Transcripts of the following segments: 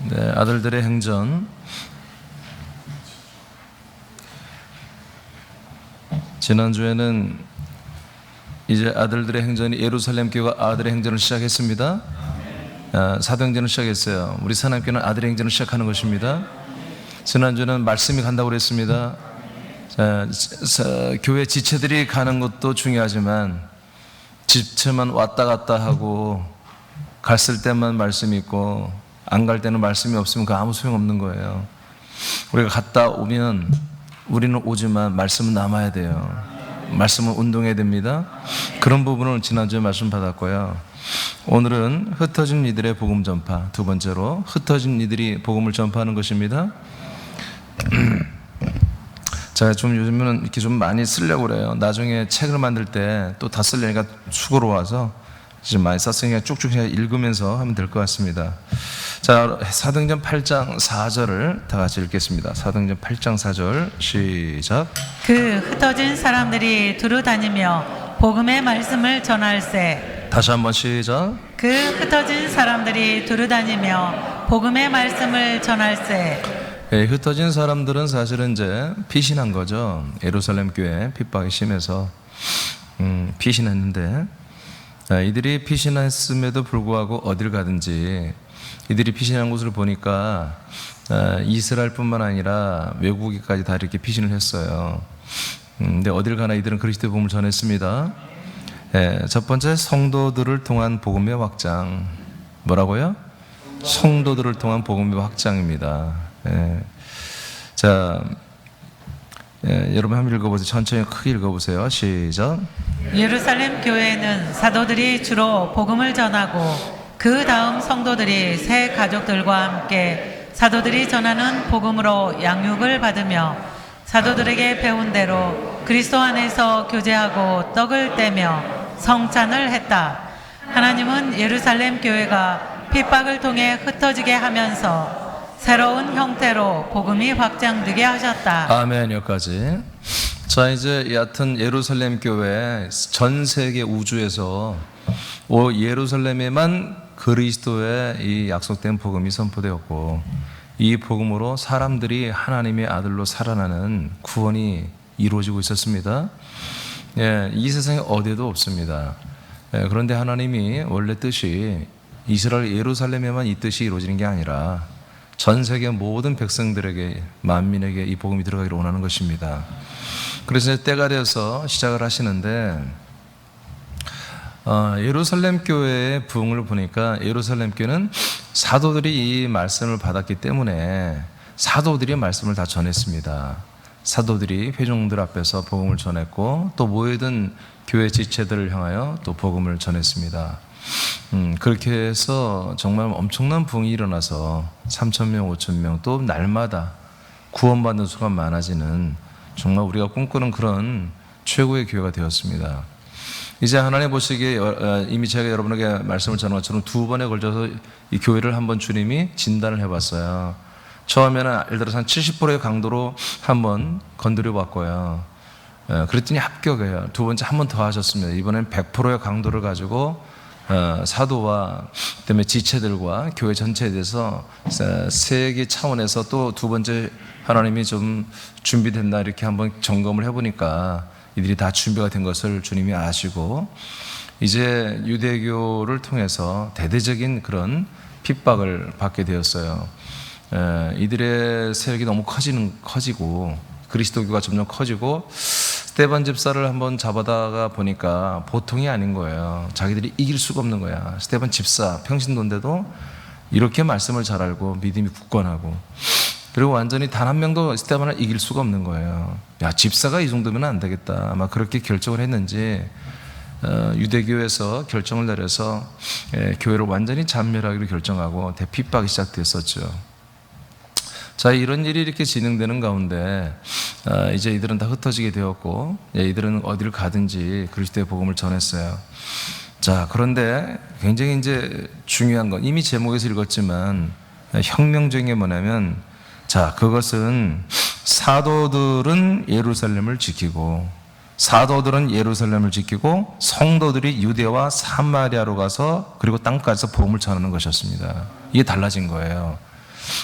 네, 아들들의 행전. 지난주에는 이제 아들들의 행전이 예루살렘 교회가 아들의 행전을 시작했습니다. 사도행전을 시작했어요. 우리 사남교회는 아들의 행전을 시작하는 것입니다. 지난주에는 말씀이 간다고 그랬습니다. 교회 지체들이 가는 것도 중요하지만 지체만 왔다 갔다 하고 갔을 때만 말씀이 있고 안 갈 때는 말씀이 없으면 그 아무 소용없는 거예요. 우리가 갔다 오면 우리는 오지만 말씀은 남아야 돼요. 말씀은 운동해야 됩니다. 그런 부분을 지난주에 말씀 받았고요. 오늘은 흩어진 이들의 복음 전파, 두 번째로 흩어진 이들이 복음을 전파하는 것입니다. 제가 좀 요즘에는 이렇게 좀 많이 쓰려고 그래요. 나중에 책을 만들 때 또 다 쓰려니까 수고로워서 지금 많이 썼으니까 쭉쭉 읽으면서 하면 될 것 같습니다. 자, 사도행전 8장 4절을 다 같이 읽겠습니다. 사도행전 8장 4절 시작. 그 흩어진 사람들이 두루 다니며 복음의 말씀을 전할세. 다시 한번 시작. 그 흩어진 사람들이 두루 다니며 복음의 말씀을 전할세. 흩어진 사람들은 사실은 이제 피신한 거죠. 예루살렘 교회 핍박이 심해서 피신했는데, 이들이 피신했음에도 불구하고 어딜 가든지 이들이 피신한 곳을 보니까 이스라엘뿐만 아니라 외국에까지 다 이렇게 피신을 했어요. 근데 어딜 가나 이들은 그리스도의 복음을 전했습니다. 첫 번째, 성도들을 통한 복음의 확장. 뭐라고요? 성도들을 통한 복음의 확장입니다. 자, 여러분 한번 읽어보세요. 천천히 크게 읽어보세요. 시작. 예루살렘 교회에는 사도들이 주로 복음을 전하고 그 다음 성도들이 새 가족들과 함께 사도들이 전하는 복음으로 양육을 받으며 사도들에게 배운 대로 그리스도 안에서 교제하고 떡을 떼며 성찬을 했다. 하나님은 예루살렘 교회가 핍박을 통해 흩어지게 하면서 새로운 형태로 복음이 확장되게 하셨다. 아멘. 여기까지. 자, 이제 여하튼 예루살렘 교회 전 세계 우주에서 예루살렘에만 그리스도의 이 약속된 복음이 선포되었고, 이 복음으로 사람들이 하나님의 아들로 살아나는 구원이 이루어지고 있었습니다. 이 세상에 어디에도 없습니다. 그런데 하나님이 원래 뜻이 이스라엘 예루살렘에만 이 뜻이 이루어지는 게 아니라 전 세계 모든 백성들에게, 만민에게 이 복음이 들어가기를 원하는 것입니다. 그래서 때가 되어서 시작을 하시는데, 예루살렘 교회의 부흥을 보니까 예루살렘 교회는 사도들이 이 말씀을 받았기 때문에 사도들이 말씀을 다 전했습니다. 사도들이 회중들 앞에서 복음을 전했고, 또 모여든 교회 지체들을 향하여 또 복음을 전했습니다. 그렇게 해서 정말 엄청난 부흥이 일어나서 3,000명, 5,000명, 또 날마다 구원받는 수가 많아지는 정말 우리가 꿈꾸는 그런 최고의 교회가 되었습니다. 이제 하나님 보시기에 이미 제가 여러분에게 말씀을 전한 것처럼 두 번에 걸쳐서 이 교회를 한번 주님이 진단을 해봤어요. 처음에는 예를 들어서 한 70%의 강도로 한번 건드려 봤고요. 그랬더니 합격해요. 두 번째 한 번 더 하셨습니다. 이번엔 100%의 강도를 가지고 사도와 그다음에 지체들과 교회 전체에 대해서 세계 차원에서 또 두 번째 하나님이 좀 준비됐나 이렇게 한번 점검을 해보니까 이들이 다 준비가 된 것을 주님이 아시고, 이제 유대교를 통해서 대대적인 그런 핍박을 받게 되었어요. 이들의 세력이 너무 커지고 그리스도교가 점점 커지고, 스데반 집사를 한번 잡아다가 보니까 보통이 아닌 거예요. 자기들이 이길 수가 없는 거야. 스데반 집사 평신도인데도 이렇게 말씀을 잘 알고 믿음이 굳건하고, 그리고 완전히 단 한 명도 스데반을 이길 수가 없는 거예요. 야, 집사가 이 정도면 안 되겠다. 아마 그렇게 결정을 했는지 유대교에서 결정을 내려서 교회를 완전히 잔멸하기로 결정하고 대핍박이 시작됐었죠. 자, 이런 일이 이렇게 진행되는 가운데 이제 이들은 다 흩어지게 되었고, 이들은 어디를 가든지 그리스도의 복음을 전했어요. 자, 그런데 굉장히 이제 중요한 건 이미 제목에서 읽었지만 혁명적인 게 뭐냐면, 자, 그것은 사도들은 예루살렘을 지키고 성도들이 유대와 사마리아로 가서 그리고 땅까지서 복음을 전하는 것이었습니다. 이게 달라진 거예요.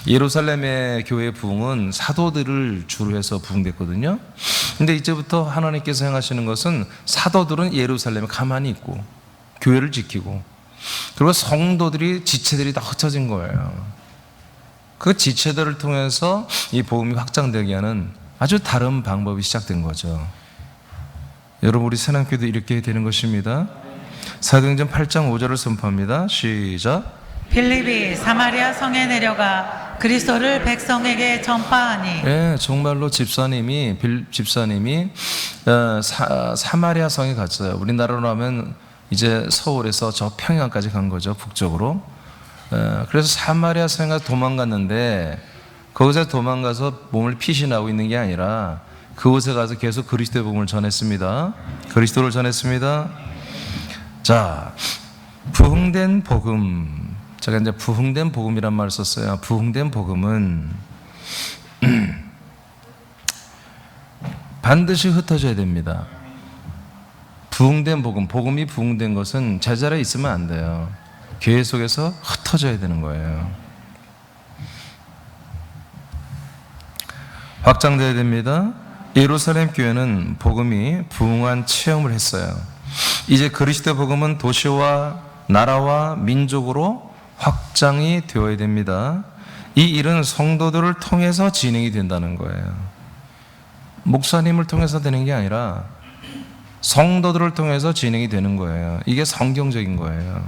예루살렘의 교회 부흥은 사도들을 주로 해서 부흥됐거든요. 근데 이제부터 하나님께서 행하시는 것은 사도들은 예루살렘에 가만히 있고 교회를 지키고, 그리고 성도들이 지체들이 다 흩어진 거예요. 그 지체들을 통해서 이 복음이 확장되게 하는 아주 다른 방법이 시작된 거죠. 여러분, 우리 새남교도 이렇게 되는 것입니다. 사도행전 8장 5절을 선포합니다. 시작. 빌립이 사마리아 성에 내려가 그리스도를 백성에게 전파하니. 예, 정말로 집사님이 사마리아 성에 갔어요. 우리나라로 하면 이제 서울에서 저 평양까지 간 거죠, 북쪽으로. 그래서 사마리아 성에 가서 도망갔는데, 거기서 도망가서 몸을 피신하고 있는 게 아니라 그곳에 가서 계속 그리스도의 복음을 전했습니다. 그리스도를 전했습니다. 자, 부흥된 복음. 제가 이제 부흥된 복음이란 말을 썼어요. 부흥된 복음은 반드시 흩어져야 됩니다. 부흥된 복음, 복음이 부흥된 것은 제자리에 있으면 안 돼요. 교회 속에서 흩어져야 되는 거예요. 확장돼야 됩니다. 예루살렘 교회는 복음이 부흥한 체험을 했어요. 이제 그리스도 복음은 도시와 나라와 민족으로 확장이 되어야 됩니다. 이 일은 성도들을 통해서 진행이 된다는 거예요. 목사님을 통해서 되는 게 아니라 성도들을 통해서 진행이 되는 거예요. 이게 성경적인 거예요.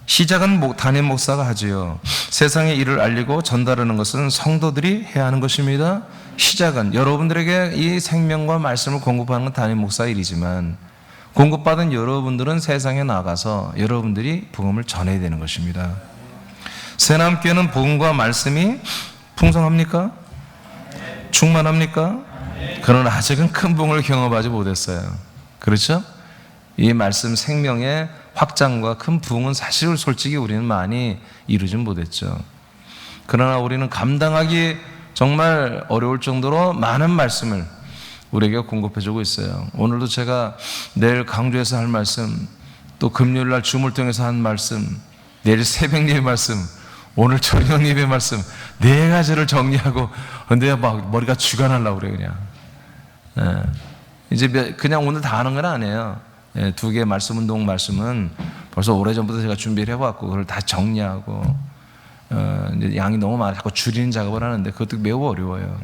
시작은 담임 목사가 하지요. 세상에 이를 알리고 전달하는 것은 성도들이 해야 하는 것입니다. 시작은 여러분들에게 이 생명과 말씀을 공급하는 건 담임 목사의 일이지만, 공급받은 여러분들은 세상에 나가서 여러분들이 복음을 전해야 되는 것입니다. 새남교회는 복음과 말씀이 풍성합니까? 충만합니까? 그러나 아직은 큰 복음을 경험하지 못했어요. 그렇죠? 이 말씀 생명의 확장과 큰 부흥은 사실 솔직히 우리는 많이 이루진 못했죠. 그러나 우리는 감당하기 정말 어려울 정도로 많은 말씀을 우리에게 공급해주고 있어요. 오늘도 제가 내일 강조해서 할 말씀, 또 금요일날 줌을 통해서 한 말씀, 내일 새벽 예배 말씀, 오늘 저녁 예배 말씀, 4가지를 정리하고 근데 막 머리가 쥐가 날라고 그래요. 그냥 이제 그냥 오늘 다 하는 건 아니에요. 2개 말씀 운동 말씀은 벌써 오래전부터 제가 준비를 해왔고, 그걸 다 정리하고, 이제 양이 너무 많아 자꾸 줄이는 작업을 하는데 그것도 매우 어려워요.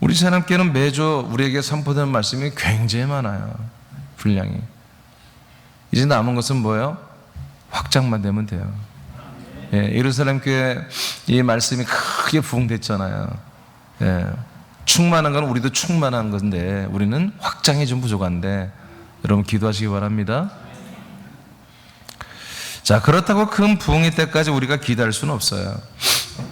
우리 새남교회는 매주 우리에게 선포되는 말씀이 굉장히 많아요. 분량이. 이제 남은 것은 뭐예요? 확장만 되면 돼요. 예루살렘 교회 이 말씀이 크게 부흥됐잖아요. 충만한 건 우리도 충만한 건데 우리는 확장이 좀 부족한데 여러분 기도하시기 바랍니다. 자, 그렇다고 큰 부흥의 때까지 우리가 기다릴 수는 없어요.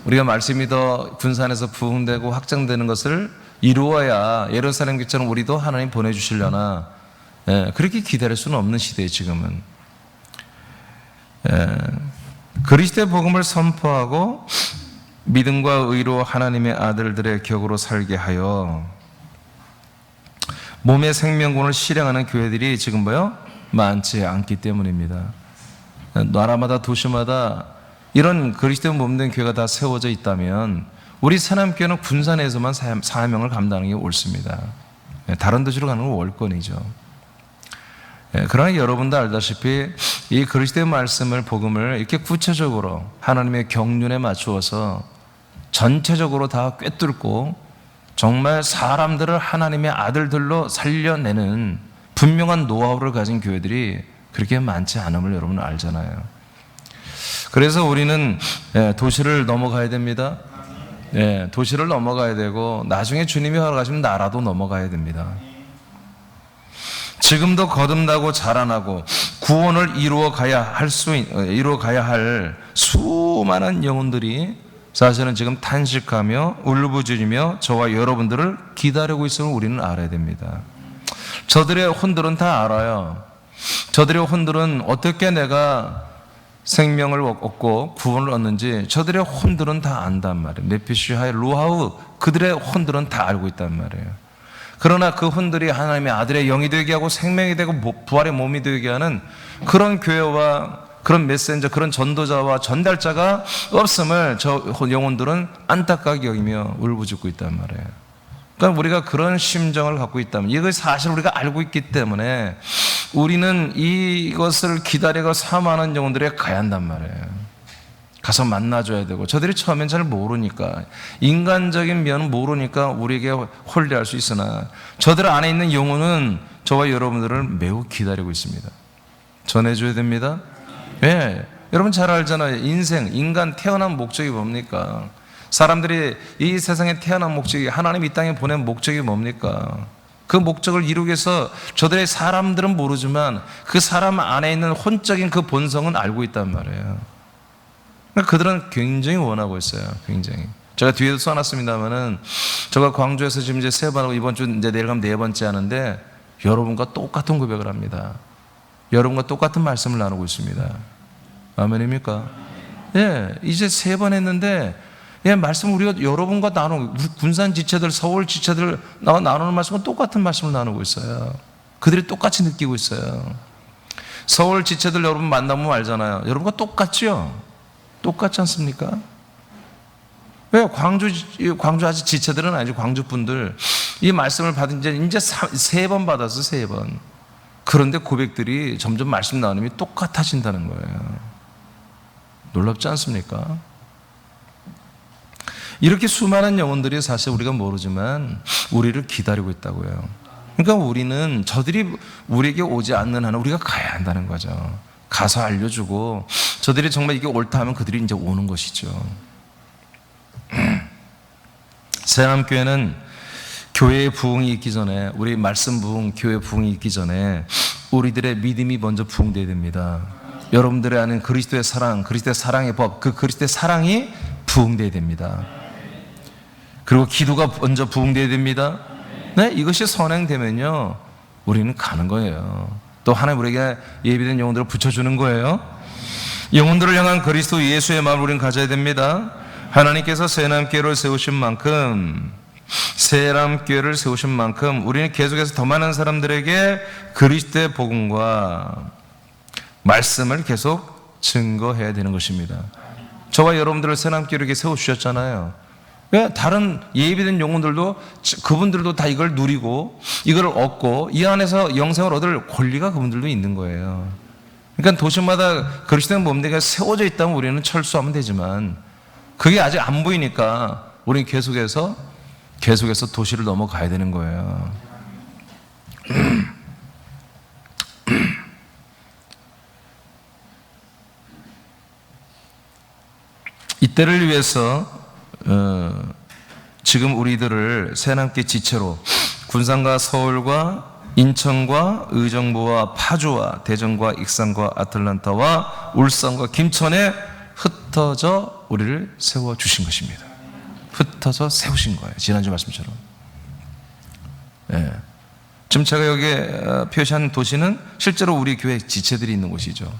우리가 말씀이 더 분산해서 부흥되고 확장되는 것을 이루어야 예루살렘 교회처럼 우리도 하나님 보내주시려나, 그렇게 기다릴 수는 없는 시대에 지금은. 그리스도의 복음을 선포하고 믿음과 의로 하나님의 아들들의 격으로 살게 하여 몸의 생명권을 실행하는 교회들이 지금 뭐요? 많지 않기 때문입니다. 나라마다 도시마다 이런 그리스도의 몸된 교회가 다 세워져 있다면 우리 새남교회는 군산에서만 사명을 감당하는 게 옳습니다. 다른 도시로 가는 건 월권이죠. 그러나 여러분도 알다시피 이 그리스도의 말씀을, 복음을 이렇게 구체적으로 하나님의 경륜에 맞추어서 전체적으로 다 꿰뚫고 정말 사람들을 하나님의 아들들로 살려내는 분명한 노하우를 가진 교회들이 그렇게 많지 않음을 여러분은 알잖아요. 그래서 우리는 도시를 넘어가야 됩니다. 도시를 넘어가야 되고 나중에 주님이 허락하시면 나라도 넘어가야 됩니다. 지금도 거듭나고 자라나고 구원을 이루어 가야 할 수많은 영혼들이 사실은 지금 탄식하며 울부짖으며 저와 여러분들을 기다리고 있음을 우리는 알아야 됩니다. 저들의 혼들은 다 알아요. 저들의 혼들은 어떻게 내가 생명을 얻고 구원을 얻는지 저들의 혼들은 다 안단 말이에요. 네피시하의 로하우, 그들의 혼들은 다 알고 있단 말이에요. 그러나 그 혼들이 하나님의 아들의 영이 되게 하고 생명이 되고 부활의 몸이 되게 하는 그런 교회와 그런 메신저, 그런 전도자와 전달자가 없음을 저 영혼들은 안타깝게 여기며 울부짖고 있단 말이에요. 그러니까 우리가 그런 심정을 갖고 있다면, 이걸 사실 우리가 알고 있기 때문에 우리는 이것을 기다리고 사모하는 영혼들에 가야 한단 말이에요. 가서 만나줘야 되고, 저들이 처음엔 잘 모르니까, 인간적인 면은 모르니까 우리에게 홀리할 수 있으나 저들 안에 있는 영혼은 저와 여러분들을 매우 기다리고 있습니다. 전해줘야 됩니다. 예, 여러분 잘 알잖아요. 인간 태어난 목적이 뭡니까? 사람들이 이 세상에 태어난 목적이, 하나님 이 땅에 보낸 목적이 뭡니까? 그 목적을 이루기 위해서 저들의 사람들은 모르지만 그 사람 안에 있는 혼적인 그 본성은 알고 있단 말이에요. 그러니까 그들은 굉장히 원하고 있어요. 굉장히. 제가 뒤에도 써놨습니다만은, 제가 광주에서 지금 이제 3번 하고 이번 주 이제 내려가면 4번째 하는데, 여러분과 똑같은 고백을 합니다. 여러분과 똑같은 말씀을 나누고 있습니다. 아멘입니까? 예, 이제 3번 했는데, 예, 말씀 우리가 여러분과 나누고, 군산 지체들, 서울 지체들 나누는 말씀은 똑같은 말씀을 나누고 있어요. 그들이 똑같이 느끼고 있어요. 서울 지체들 여러분 만나면 알잖아요. 여러분과 똑같죠? 똑같지 않습니까? 왜 광주 아직 지체들은 아니죠. 광주 분들 이 말씀을 받은 이제 3번 받아서 3번. 그런데 고백들이 점점 말씀 나누면 똑같아진다는 거예요. 놀랍지 않습니까? 이렇게 수많은 영혼들이 사실 우리가 모르지만 우리를 기다리고 있다고요. 그러니까 우리는 저들이 우리에게 오지 않는 한은 우리가 가야 한다는 거죠. 가서 알려주고, 저들이 정말 이게 옳다 하면 그들이 이제 오는 것이죠. 새남교회는 교회의 부흥이 있기 전에, 우리 말씀 부흥, 교회 부흥이 있기 전에 우리들의 믿음이 먼저 부흥되어야 됩니다. 여러분들의 아는 그리스도의 사랑, 그리스도의 사랑의 법, 그 그리스도의 사랑이 부흥되어야 됩니다. 그리고 기도가 먼저 부흥되어야 됩니다. 네, 이것이 선행되면요, 우리는 가는 거예요. 또 하나님 우리에게 예비된 영혼들을 붙여주는 거예요. 영혼들을 향한 그리스도 예수의 마음을 우리는 가져야 됩니다. 하나님께서 새남교회를 세우신 만큼, 새남교회를 세우신 만큼 우리는 계속해서 더 많은 사람들에게 그리스도의 복음과 말씀을 계속 증거해야 되는 것입니다. 저와 여러분들을 새남교회를 이렇게 세워주셨잖아요. 왜? 다른 예비된 영혼들도, 그분들도 다 이걸 누리고 이걸 얻고 이 안에서 영생을 얻을 권리가 그분들도 있는 거예요. 그러니까 도시마다 그리스도의 몸대가 세워져 있다면 우리는 철수하면 되지만, 그게 아직 안 보이니까 우리는 계속해서 도시를 넘어가야 되는 거예요. 이때를 위해서 지금 우리들을 새남교회 지체로 군산과 서울과 인천과 의정부와 파주와 대전과 익산과 아틀란타와 울산과 김천에 흩어져 우리를 세워주신 것입니다. 흩어져 세우신 거예요. 지난주 말씀처럼. 예. 지금 제가 여기에 표시한 도시는 실제로 우리 교회 지체들이 있는 곳이죠.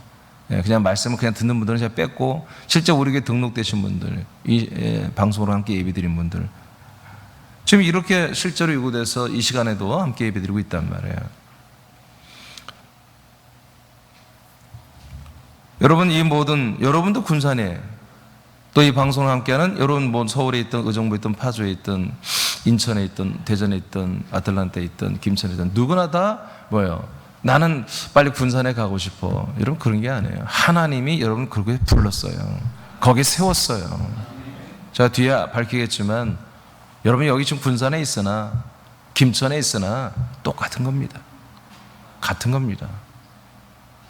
예, 그냥 말씀을 그냥 듣는 분들은 제가 뺐고, 실제 우리 교회 등록되신 분들, 이 방송으로 함께 예배드린 분들, 지금 이렇게 실제로 이곳에서 이 시간에도 함께 예배드리고 있단 말이에요. 여러분, 이 모든, 여러분도 군산에, 또 이 방송을 함께하는 여러분, 뭐 서울에 있든 의정부에 있든 파주에 있든 인천에 있든 대전에 있든 아틀란타에 있든 김천에 있든 누구나 다 뭐예요? 나는 빨리 군산에 가고 싶어. 여러분, 그런 게 아니에요. 하나님이 여러분 그렇게 불렀어요. 거기에 세웠어요. 제가 뒤에 밝히겠지만, 여러분 여기 지금 군산에 있으나 김천에 있으나 똑같은 겁니다. 같은 겁니다.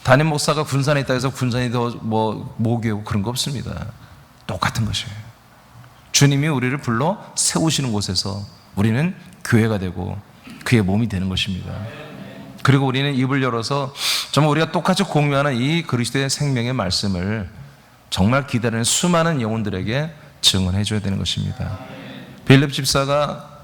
담임 목사가 군산에 있다 해서 군산이 더 뭐 모교고 그런 거 없습니다. 똑같은 것이에요. 주님이 우리를 불러 세우시는 곳에서 우리는 교회가 되고 그의 몸이 되는 것입니다. 그리고 우리는 입을 열어서 정말 우리가 똑같이 공유하는 이 그리스도의 생명의 말씀을 정말 기다리는 수많은 영혼들에게 증언해 줘야 되는 것입니다. 빌립 집사가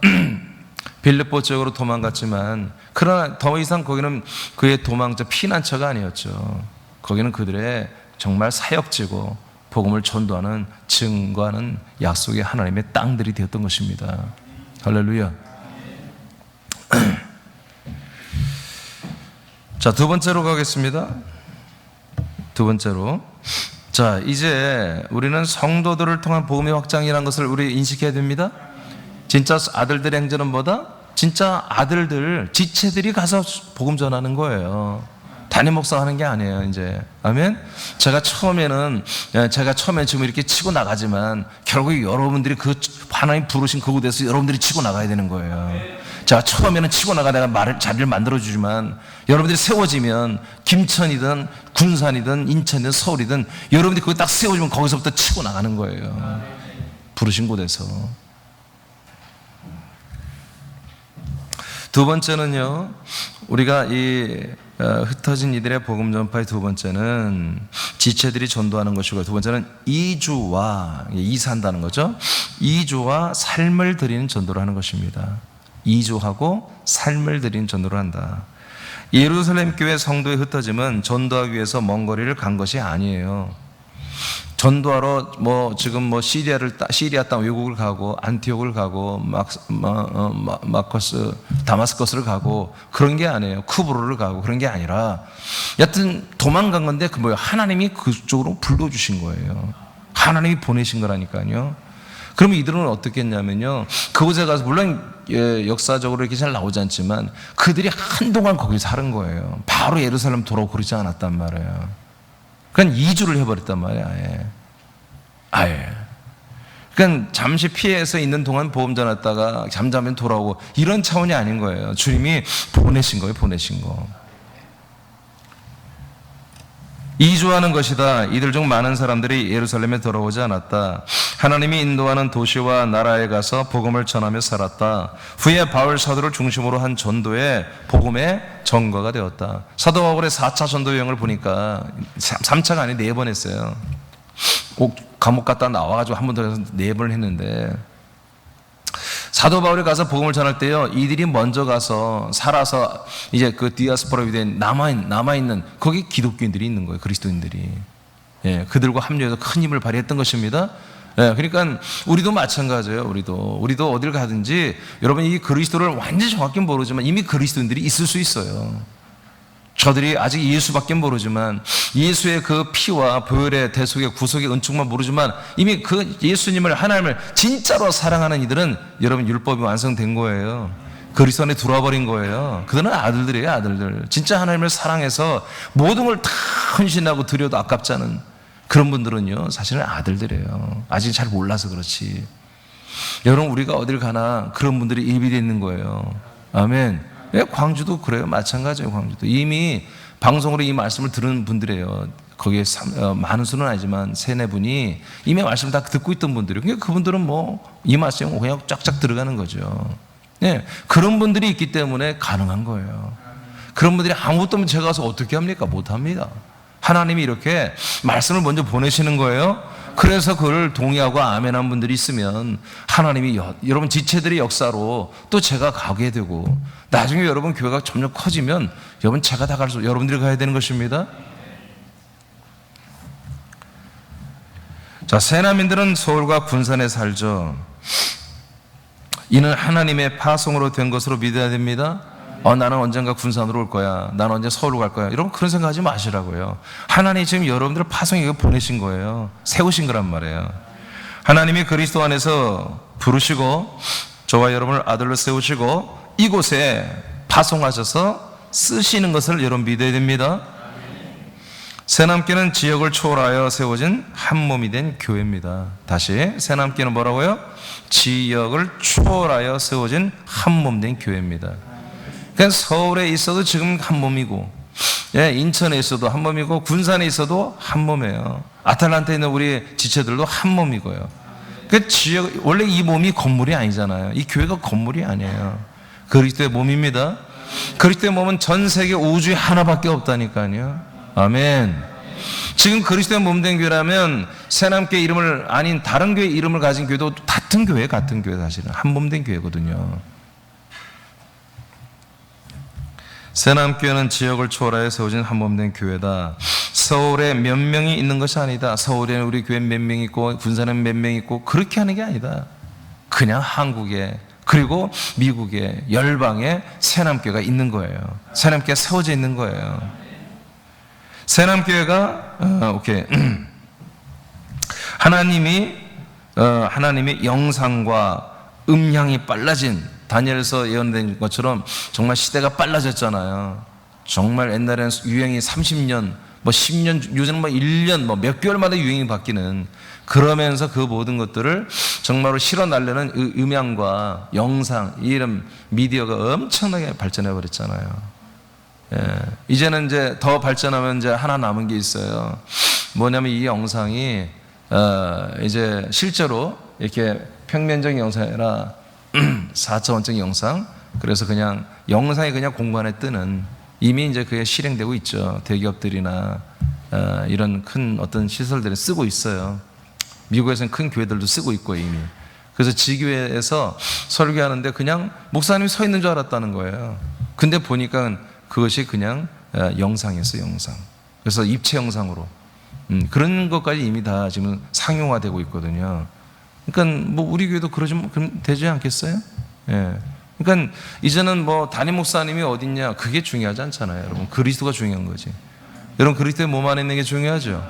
빌립보 지역으로 도망갔지만, 그러나 더 이상 거기는 그의 도망처 피난처가 아니었죠. 거기는 그들의 정말 사역지고 복음을 전도하는, 증거하는 약속의 하나님의 땅들이 되었던 것입니다. 할렐루야. 자, 두 번째로 가겠습니다. 두 번째로, 자, 이제 우리는 성도들을 통한 복음의 확장이라는 것을 우리 인식해야 됩니다. 진짜 아들들의 행전은 뭐다? 진짜 아들들, 지체들이 가서 복음 전하는 거예요. 담임 목사가 하는 게 아니에요, 이제. 아멘? 제가 처음에는 지금 이렇게 치고 나가지만 결국 여러분들이 그 하나님 부르신 그곳에서 여러분들이 치고 나가야 되는 거예요. 제가 처음에는 치고 나가 내가 자리를 만들어주지만 여러분들이 세워지면 김천이든 군산이든 인천이든 서울이든 여러분들이 거기 딱 세워지면 거기서부터 치고 나가는 거예요. 부르신 곳에서. 두 번째는요, 우리가 이 흩어진 이들의 복음 전파의 두 번째는 지체들이 전도하는 것이고, 두 번째는 이주한다는 거죠. 이주와 삶을 드리는 전도를 하는 것입니다. 이주하고 삶을 드리는 전도를 한다. 예루살렘 교회 성도의 흩어짐은 전도하기 위해서 먼 거리를 간 것이 아니에요. 전도하러 시리아 땅 외국을 가고 안티옥을 가고 다마스커스를 가고 그런 게 아니에요. 쿠브로를 가고 그런 게 아니라 여튼 도망간 건데 하나님이 그쪽으로 불러주신 거예요. 하나님이 보내신 거라니까요. 그러면 이들은 어떻게 했냐면요, 그곳에 가서 물론 역사적으로 이렇게 잘 나오지 않지만 그들이 한동안 거기 사는 거예요. 바로 예루살렘 돌아오고 그러지 않았단 말이에요. 그러니까 이주를 해버렸단 말이에요. 아예. 그러니까 잠시 피해서 있는 동안 보험 전했다가 잠자면 돌아오고 이런 차원이 아닌 거예요. 주님이 보내신 거예요. 보내신 거. 이주하는 것이다. 이들 중 많은 사람들이 예루살렘에 돌아오지 않았다. 하나님이 인도하는 도시와 나라에 가서 복음을 전하며 살았다. 후에 바울 사도를 중심으로 한 전도의 복음의 전거가 되었다. 사도 바울의 4차 전도 여행을 보니까 3차가 아니라 4번 했어요. 꼭 감옥 갔다 나와가지고 한 번 더 해서 4번을 했는데, 사도 바울이 가서 복음을 전할 때요, 이들이 먼저 가서 살아서 이제 그 디아스포라 유대에 남아있는 거기 기독교인들이 있는 거예요. 그리스도인들이. 예, 그들과 합류해서 큰 힘을 발휘했던 것입니다. 예, 그러니까 우리도 마찬가지예요. 우리도 어딜 가든지 여러분 이 그리스도를 완전히 정확히 모르지만 이미 그리스도인들이 있을 수 있어요. 저들이 아직 예수밖에 모르지만 예수의 그 피와 보혈의 대속의 구속의 은총만 모르지만 이미 그 예수님을, 하나님을 진짜로 사랑하는 이들은 여러분 율법이 완성된 거예요. 그리스도 안에 들어와 버린 거예요. 그들은 아들들이에요. 아들들. 진짜 하나님을 사랑해서 모든 걸 다 헌신하고 드려도 아깝지 않은 그런 분들은요, 사실은 아들들이에요. 아직 잘 몰라서 그렇지. 여러분 우리가 어딜 가나 그런 분들이 예비되어 있는 거예요. 아멘. 예, 광주도 그래요. 마찬가지예요. 광주도 이미 방송으로 이 말씀을 들은 분들이에요. 거기에 많은 수는 아니지만 3-4분이 이미 말씀을 다 듣고 있던 분들이에요. 그러니까 그분들은 이 말씀이 그냥 쫙쫙 들어가는 거죠. 예, 그런 분들이 있기 때문에 가능한 거예요. 그런 분들이 아무것도 없으면 제가 가서 어떻게 합니까? 못합니다. 하나님이 이렇게 말씀을 먼저 보내시는 거예요. 그래서 그걸 동의하고 아멘한 분들이 있으면 하나님이 여러분 지체들의 역사로 또 제가 가게 되고, 나중에 여러분 교회가 점점 커지면 여러분 제가 다 갈 수, 여러분들이 가야 되는 것입니다. 자, 새남인들은 서울과 군산에 살죠. 이는 하나님의 파송으로 된 것으로 믿어야 됩니다. 나는 언젠가 군산으로 올 거야. 나는 언제 서울로 갈 거야. 여러분 그런 생각하지 마시라고요. 하나님이 지금 여러분들을 파송에 보내신 거예요. 세우신 거란 말이에요. 하나님이 그리스도 안에서 부르시고 저와 여러분을 아들로 세우시고 이곳에 파송하셔서 쓰시는 것을 여러분 믿어야 됩니다. 새남교는 지역을 초월하여 세워진 한 몸이 된 교회입니다. 다시, 새남교는 뭐라고요? 지역을 초월하여 세워진 한 몸 된 교회입니다. 그러니까 서울에 있어도 지금 한 몸이고, 예, 인천에 있어도 한 몸이고, 군산에 있어도 한 몸이에요. 아틀란타에 있는 우리 지체들도 한 몸이고요. 그 지역, 원래 이 몸이 건물이 아니잖아요. 이 교회가 건물이 아니에요. 그리스도의 몸입니다. 그리스도의 몸은 전 세계 우주에 하나밖에 없다니까요. 아멘. 지금 그리스도의 몸 된 교회라면 새남교회 이름을 아닌 다른 교회 이름을 가진 교회도 같은 교회 사실은 한 몸 된 교회거든요. 새남교회는 지역을 초월하여 세워진 한 몸 된 교회다. 서울에 몇 명이 있는 것이 아니다. 서울에는 우리 교회 몇 명 있고 군산에는 몇 명 있고 그렇게 하는 게 아니다. 그냥 한국에 그리고 미국에 열방에 새남교회가 있는 거예요. 새남교회가 세워져 있는 거예요. 새남교회가 오케이 하나님의 영상과 음향이 빨라진 다니엘서 예언된 것처럼 정말 시대가 빨라졌잖아요. 정말 옛날에는 유행이 30년, 뭐 10년, 요새는 뭐 1년, 뭐 몇 개월마다 유행이 바뀌는, 그러면서 그 모든 것들을 정말로 실어 날리는 음향과 영상, 이런 미디어가 엄청나게 발전해 버렸잖아요. 예, 이제는 이제 더 발전하면 이제 하나 남은 게 있어요. 뭐냐면 이 영상이 이제 실제로 이렇게 평면적 영상이 아니라 4차원적 영상, 그래서 그냥 영상이 그냥 공간에 뜨는, 이미 이제 그게 실행되고 있죠. 대기업들이나 이런 큰 어떤 시설들이 쓰고 있어요. 미국에서는 큰 교회들도 쓰고 있고 이미. 그래서 지교회에서 설교하는데 그냥 목사님이 서 있는 줄 알았다는 거예요. 근데 보니까 그것이 그냥 영상이었어요, 영상. 그래서 입체 영상으로. 그런 것까지 이미 다 지금 상용화되고 있거든요. 그러니까 뭐 우리 교회도 그러면 되지 않겠어요? 예. 그러니까 이제는 뭐 담임 목사님이 어딨냐, 그게 중요하지 않잖아요, 여러분. 그리스도가 중요한 거지. 여러분, 그리스도의 몸 안에 있는 게 중요하죠.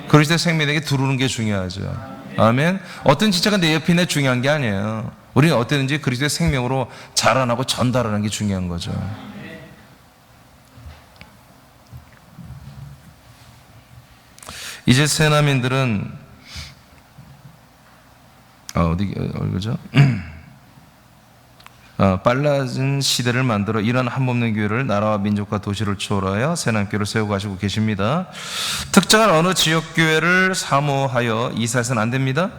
그리스도의 생명에게 들어오는 게 중요하죠. 아멘. 어떤 지체가 내 옆에 있는 게 중요한 게 아니에요. 우리는 어땠는지 그리스도의 생명으로 자라나고 전달하는 게 중요한 거죠. 이제 새남인들은 어디죠? 빨라진 시대를 만들어 이런 한몸된 교회를, 나라와 민족과 도시를 초월하여 새남교회를 세우고 가시고 계십니다. 특정한 어느 지역교회를 사모하여 이사해서는 안 됩니다.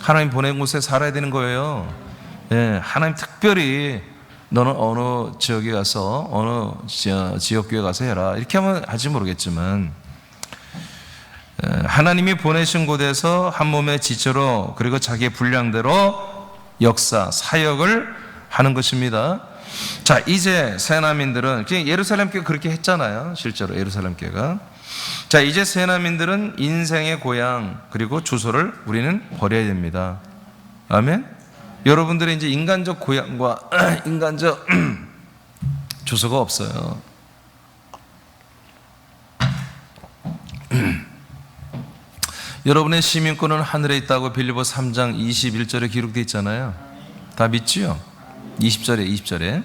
하나님 보낸 곳에 살아야 되는 거예요. 예, 하나님 특별히 너는 어느 지역에 가서 어느 지역교회 가서 해라, 이렇게 하면 할지 모르겠지만, 하나님이 보내신 곳에서 한 몸의 지체로, 그리고 자기의 분량대로 역사, 사역을 하는 것입니다. 자, 이제 새남인들은, 예루살렘 교회가 그렇게 했잖아요. 실제로 예루살렘 교회가. 자, 이제 새남인들은 인생의 고향 그리고 주소를 우리는 버려야 됩니다. 아멘. 여러분들의 이제 인간적 고향과 인간적 주소가 없어요. 여러분의 시민권은 하늘에 있다고 빌립보 3장 21절에 기록되어 있잖아요. 다 믿지요? 20절에.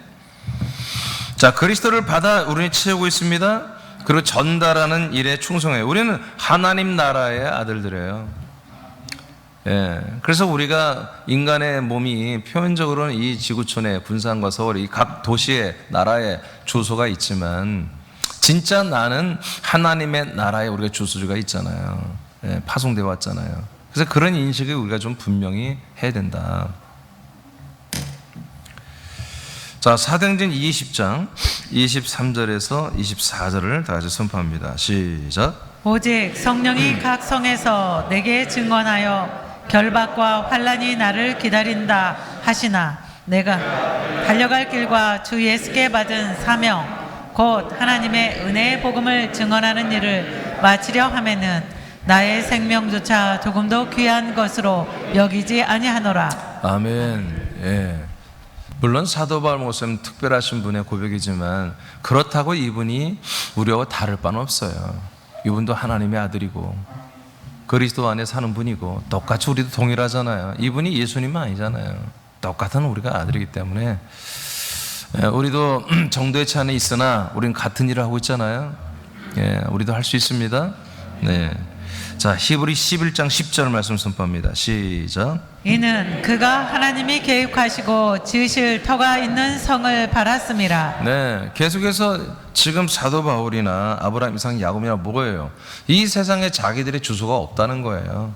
자, 그리스도를 받아 우리는 채우고 있습니다. 그리고 전달하는 일에 충성해요. 우리는 하나님 나라의 아들들이에요. 예. 그래서 우리가 인간의 몸이 표면적으로는 이 지구촌에 군산과 서울 이 각 도시의 나라의 주소가 있지만, 진짜 나는 하나님의 나라에 우리가 주소지가 있잖아요. 예, 파송되어 왔잖아요. 그래서 그런 인식을 우리가 좀 분명히 해야 된다. 자, 사도행전 20장 23절에서 24절을 다 같이 선포합니다. 시작. 오직 성령이 각 성에서 내게 증언하여 결박과 환난이 나를 기다린다 하시나, 내가 달려갈 길과 주 예수께 받은 사명 곧 하나님의 은혜의 복음을 증언하는 일을 마치려 하면은 나의 생명조차 조금도 귀한 것으로 여기지 아니하노라. 아멘. 예. 물론 사도 바울 목사님 특별하신 분의 고백이지만, 그렇다고 이분이 우리와 다를 바는 없어요. 이분도 하나님의 아들이고 그리스도 안에 사는 분이고, 똑같이 우리도 동일하잖아요. 이분이 예수님은 아니잖아요. 똑같은 우리가 아들이기 때문에 우리도 정도의 차이는 있으나 우리는 같은 일을 하고 있잖아요. 예, 우리도 할 수 있습니다. 네. 자, 히브리 11장 10절 말씀 선포합니다. 시작. 이는 그가 하나님이 계획하시고 지으실 터가 있는 성을 바랐음이라. 네, 계속해서 지금 사도 바울이나 아브라함, 이삭, 야곱이나 뭐예요? 이 세상에 자기들의 주소가 없다는 거예요.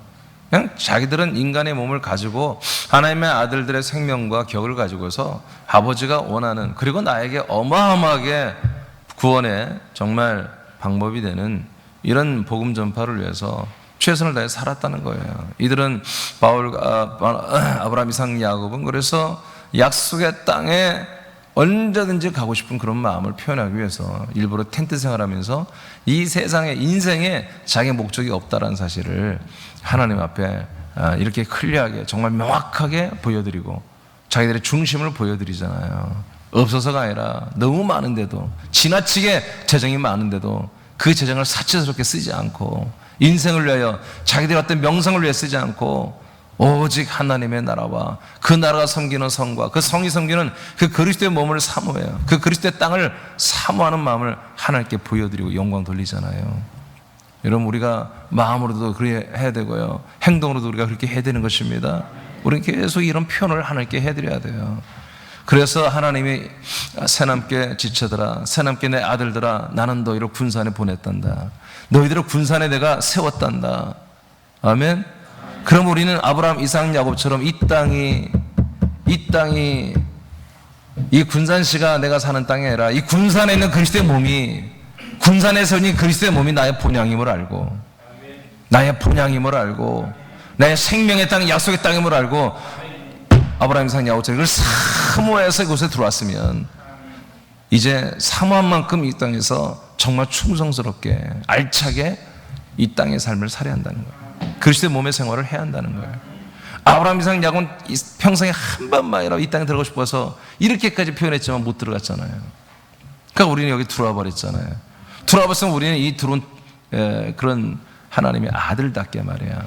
그냥 자기들은 인간의 몸을 가지고 하나님의 아들들의 생명과 격을 가지고서 아버지가 원하는, 그리고 나에게 어마어마하게 구원의 정말 방법이 되는 이런 복음 전파를 위해서 최선을 다해 살았다는 거예요. 이들은 아브라함, 이삭, 야곱은 그래서 약속의 땅에 언제든지 가고 싶은 그런 마음을 표현하기 위해서 일부러 텐트 생활하면서 이 세상에, 인생에 자기 목적이 없다라는 사실을 하나님 앞에 이렇게 클리어하게 정말 명확하게 보여드리고 자기들의 중심을 보여드리잖아요. 없어서가 아니라 너무 많은데도, 지나치게 재정이 많은데도 그 재정을 사치스럽게 쓰지 않고 인생을 위하여 자기들의 어떤 명성을 위해 쓰지 않고 오직 하나님의 나라와 그 나라가 섬기는 성과 그 성이 섬기는 그 그리스도의 몸을 사모해요. 그 그리스도의 땅을 사모하는 마음을 하나님께 보여드리고 영광 돌리잖아요. 여러분, 우리가 마음으로도 그렇게 해야 되고요, 행동으로도 우리가 그렇게 해야 되는 것입니다. 우리는 계속 이런 표현을 하나님께 해드려야 돼요. 그래서 하나님이 새남께 지체들아, 새남께 내 아들들아, 나는 너희를 군산에 보냈단다. 너희들을 군산에 내가 세웠단다. 아멘. 그럼 우리는 아브라함, 이삭, 야곱처럼 이 땅이 이 군산시가 내가 사는 땅이 아니라 이 군산에 있는 그리스도의 몸이, 군산에서 있는 그리스도의 몸이 나의 본향임을 알고, 나의 본향임을 알고, 나의 생명의 땅, 약속의 땅임을 알고, 아브라함, 이삭, 야곱처럼 이걸 사모해서 이곳에 들어왔으면 이제 사모한 만큼 이 땅에서 정말 충성스럽게 알차게 이 땅의 삶을 살아야 한다는 거예요. 그리스도의 몸의 생활을 해야 한다는 거예요. 아브라함, 이삭, 야곱은 평생에 한 번만이라도 이 땅에 들어가고 싶어서 이렇게까지 표현했지만 못 들어갔잖아요. 그러니까 우리는 여기 들어와 버렸잖아요. 들어와 버렸으면 우리는 이 들어온 그런 하나님의 아들답게 말이야,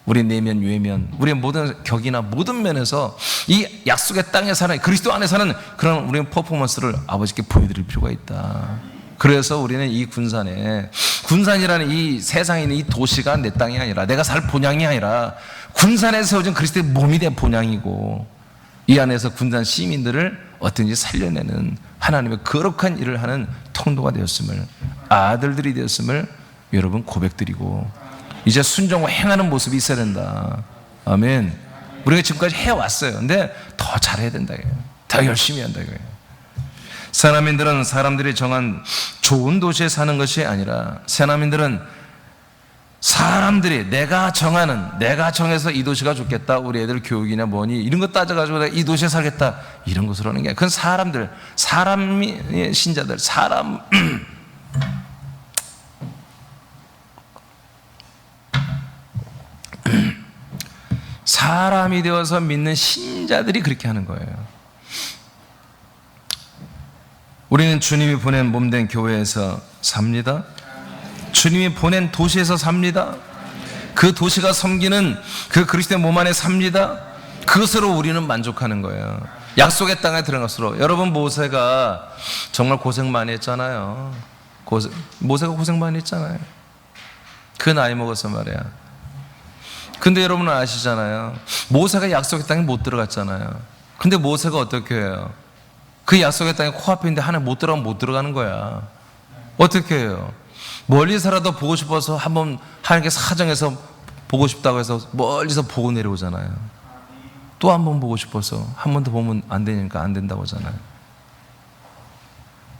우리 내면 외면, 우리의 모든 격이나 모든 면에서 이 약속의 땅에 사는, 그리스도 안에 사는 그런 우리의 퍼포먼스를 아버지께 보여드릴 필요가 있다. 그래서 우리는 이 군산이라는 이 세상에 있는 이 도시가 내 땅이 아니라, 내가 살 본향이 아니라 군산에 세워진 그리스도의 몸이 된 본향이고, 이 안에서 군산 시민들을 어떤지 살려내는 하나님의 거룩한 일을 하는 통로가 되었음을, 아들들이 되었음을 여러분 고백드리고, 이제 순종과 행하는 모습이 있어야 된다. 아멘. 우리가 지금까지 해왔어요. 근데 더 잘해야 된다. 더 열심히 한다. 새나민들은 사람들이 정한 좋은 도시에 사는 것이 아니라, 새나민들은 사람들이 내가 정해서 이 도시가 좋겠다, 우리 애들 교육이나 뭐니 이런 거 따져가지고 내가 이 도시에 살겠다, 이런 것으로 하는 게 아니라, 그건 사람의 신자들, 사람이 되어서 믿는 신자들이 그렇게 하는 거예요. 우리는 주님이 보낸 몸된 교회에서 삽니다. 주님이 보낸 도시에서 삽니다. 그 도시가 섬기는 그 그리스도의 몸 안에 삽니다. 그것으로 우리는 만족하는 거예요. 약속의 땅에 들어갈수록. 여러분, 모세가 정말 고생 많이 했잖아요. 모세가 고생 많이 했잖아요. 그 나이 먹어서 말이야. 근데 여러분은 아시잖아요. 모세가 약속의 땅에 못 들어갔잖아요. 근데 모세가 어떻게 해요? 그 약속의 땅에 코앞에 있는데 하나님 못 들어가면 못 들어가는 거야. 어떻게 해요? 멀리서라도 보고 싶어서 한번 하나님께 사정해서 보고 싶다고 해서 멀리서 보고 내려오잖아요. 또 한 번 보고 싶어서 한 번 더 보면 안 되니까 안 된다고 하잖아요.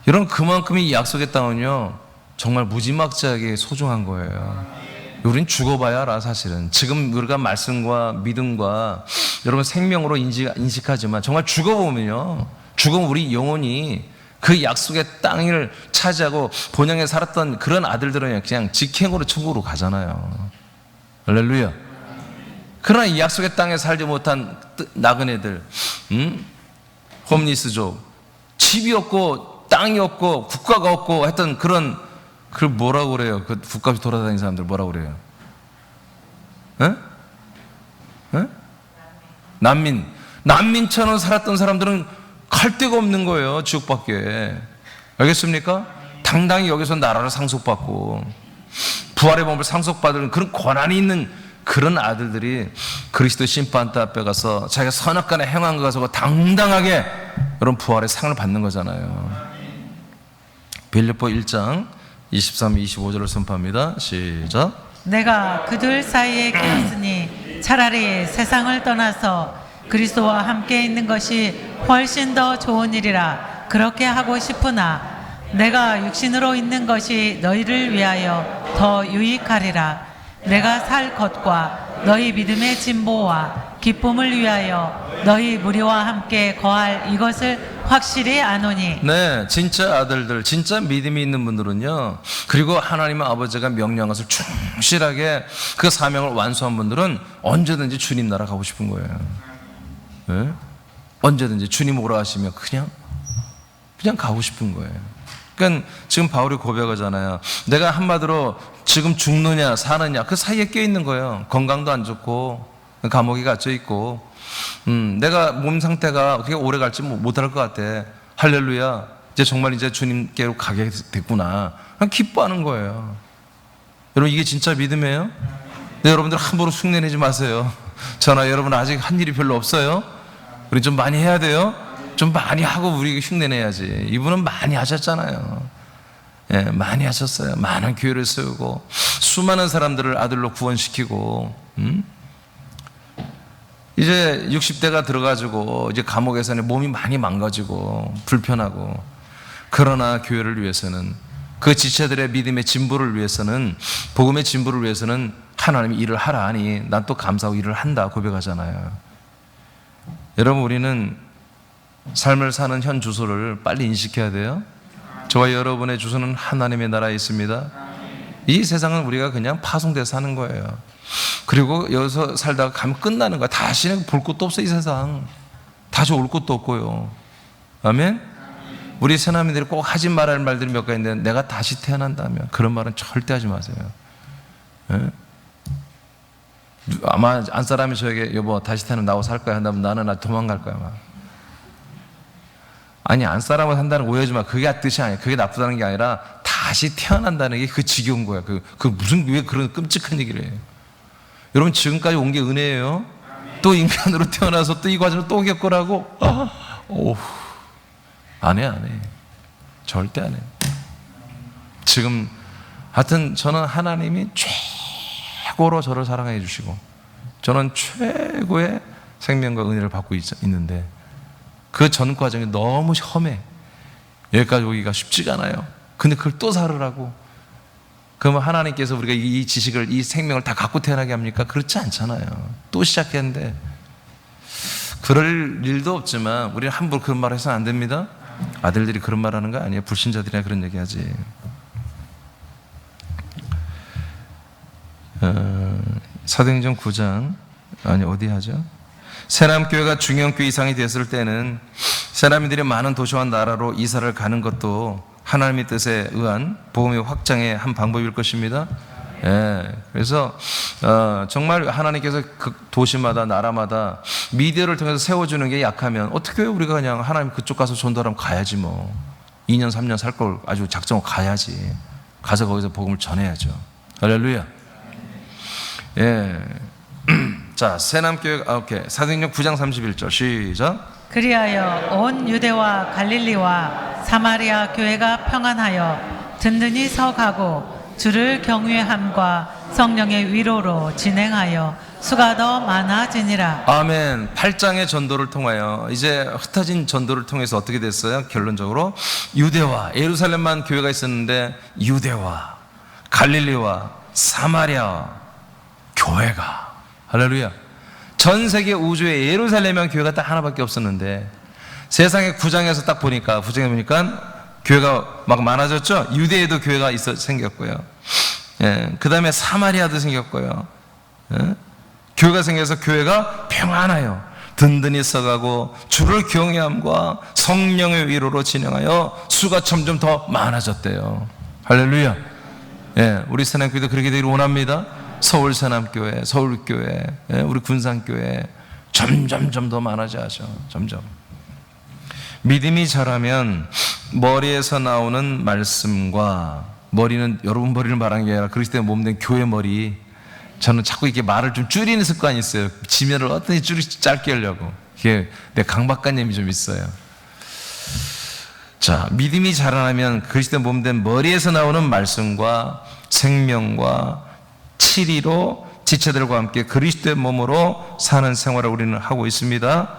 여러분, 그만큼 이 약속의 땅은요 정말 무지막지하게 소중한 거예요. 우린 죽어봐야 알아. 사실은 지금 우리가 말씀과 믿음과 여러분 생명으로 인식하지만, 정말 죽어보면요, 죽으면 우리 영혼이 그 약속의 땅을 차지하고 본향에 살았던 그런 아들들은 그냥 직행으로 천국으로 가잖아요. 할렐루야. 그러나 이 약속의 땅에 살지 못한 나그네들, 홈리스족, 집이 없고 땅이 없고 국가가 없고 했던 그런, 그걸 뭐라고 그래요? 그 국가 없이 돌아다니는 사람들 뭐라고 그래요? 난민처럼 살았던 사람들은 갈 데가 없는 거예요. 지옥밖에. 알겠습니까? 당당히 여기서 나라를 상속받고 부활의 몸을 상속받을 그런 권한이 있는 그런 아들들이 그리스도 심판대 앞에 가서 자기가 선악간에 행한 것 가지고 당당하게 그런 부활의 상을 받는 거잖아요. 빌립보 1장 23, 25절을 선포합니다. 시작. 내가 그들 사이에 끼었으니 차라리 세상을 떠나서 그리스도와 함께 있는 것이 훨씬 더 좋은 일이라 그렇게 하고 싶으나, 내가 육신으로 있는 것이 너희를 위하여 더 유익하리라. 내가 살 것과 너희 믿음의 진보와 기쁨을 위하여 너희 무리와 함께 거할 이것을 확실히 아노니. 네, 진짜 아들들, 진짜 믿음이 있는 분들은요, 그리고 하나님의 아버지가 명령한 것을 충실하게 그 사명을 완수한 분들은 언제든지 주님 나라 가고 싶은 거예요. 네? 언제든지 주님 오라 하시면 그냥 가고 싶은 거예요. 그러니까 지금 바울이 고백하잖아요. 내가 한마디로 지금 죽느냐 사느냐 그 사이에 껴있는 거예요. 건강도 안 좋고 감옥에 갇혀 있고 내가 몸 상태가 그렇게 오래 갈지 못할 것 같아. 할렐루야, 이제 정말 이제 주님께로 가게 됐구나. 그냥 기뻐하는 거예요. 여러분, 이게 진짜 믿음이에요? 네, 여러분들 함부로 흉내내지 마세요. 저나 여러분 아직 한 일이 별로 없어요. 우리 좀 많이 해야 돼요. 좀 많이 하고 우리 흉내내야지. 이분은 많이 하셨잖아요. 예, 많이 하셨어요. 많은 교회를 세우고 수많은 사람들을 아들로 구원시키고 이제 60대가 들어가지고 이제 감옥에서는 몸이 많이 망가지고 불편하고, 그러나 교회를 위해서는, 그 지체들의 믿음의 진보를 위해서는, 복음의 진보를 위해서는 하나님이 일을 하라 하니 난 또 감사하고 일을 한다 고백하잖아요. 여러분, 우리는 삶을 사는 현 주소를 빨리 인식해야 돼요. 저와 여러분의 주소는 하나님의 나라에 있습니다. 이 세상은 우리가 그냥 파송돼서 사는 거예요. 그리고 여기서 살다가 가면 끝나는 거야. 다시는 볼 것도 없어. 이 세상 다시 올 것도 없고요. 아멘. 우리 새나미들이 꼭 하지 말아야 할 말들이 몇 가지 있는데, 내가 다시 태어난다면 그런 말은 절대 하지 마세요. 예? 아마 안 사람이 저에게 여보 다시 태어나면 나하고 살 거야 한다면 나는 도망갈 거야 아마. 아니, 안 사람을 산다는 오해하지 마. 그게 뜻이 아니야. 그게 나쁘다는 게 아니라 다시 태어난다는 게 그 지겨운 거야. 그 무슨, 왜 그런 끔찍한 얘기를 해요. 여러분, 지금까지 온 게 은혜예요. 또 인간으로 태어나서 또 이 과정을 또 겪으라고? 안 해. 절대 안 해. 지금 하여튼 저는 하나님이 최고로 저를 사랑해 주시고 저는 최고의 생명과 은혜를 받고 있는데, 그 전 과정이 너무 험해. 여기까지 오기가 쉽지가 않아요. 근데 그걸 또 살으라고. 그러면 하나님께서 우리가 이 지식을, 이 생명을 다 갖고 태어나게 합니까? 그렇지 않잖아요. 또 시작했는데, 그럴 일도 없지만 우리는 함부로 그런 말 해서는 안 됩니다. 아들들이 그런 말 하는 거 아니에요. 불신자들이나 그런 얘기 하지. 사도행전 9장, 아니 어디 하죠? 새남교회가 중형교회 이상이 됐을 때는 새남이들이 많은 도시와 나라로 이사를 가는 것도 하나님의 뜻에 의한 복음의 확장의 한 방법일 것입니다. 예, 그래서 정말 하나님께서 그 도시마다 나라마다 미디어를 통해서 세워주는 게 약하면 어떻게 해요? 우리가 그냥 하나님 그쪽 가서 전도하면 가야지 뭐. 2년 3년 살 걸 아주 작정하고 가야지. 가서 거기서 복음을 전해야죠. 할렐루야. 예. 자, 새남교회, 오케이. 사도행전 9장 31절 시작. 그리하여 온 유대와 갈릴리와 사마리아 교회가 평안하여 든든히 서가고 주를 경외함과 성령의 위로로 진행하여 수가 더 많아지니라. 아멘. 8장의 전도를 통하여 이제 흩어진 전도를 통해서 어떻게 됐어요? 결론적으로 유대와 예루살렘만 교회가 있었는데 유대와 갈릴리와 사마리아 교회가, 할렐루야, 전 세계 우주에 예루살렘만 교회가 딱 하나밖에 없었는데 세상의 구장에서 딱 보니까 교회가 막 많아졌죠. 유대에도 교회가 생겼고요. 예, 그 다음에 사마리아도 생겼고요. 예? 교회가 생겨서 교회가 평안하여 든든히 서가고 주를 경외함과 성령의 위로로 진행하여 수가 점점 더 많아졌대요. 할렐루야. 예, 우리 새남교회도 그렇게 되기를 원합니다. 서울 새남교회, 서울교회, 예, 우리 군산교회 점점 더 많아져야죠. 점점. 믿음이 자라면 머리에서 나오는 말씀과, 머리는 여러분 머리를 말하는 게 아니라 그리스도의 몸된 교회 머리, 저는 자꾸 이렇게 말을 좀 줄이는 습관이 있어요. 지면을 어떻게 짧게 하려고. 이게 내 강박관념이 좀 있어요. 자, 믿음이 자라나면 그리스도의 몸된 머리에서 나오는 말씀과 생명과 치리로 지체들과 함께 그리스도의 몸으로 사는 생활을 우리는 하고 있습니다.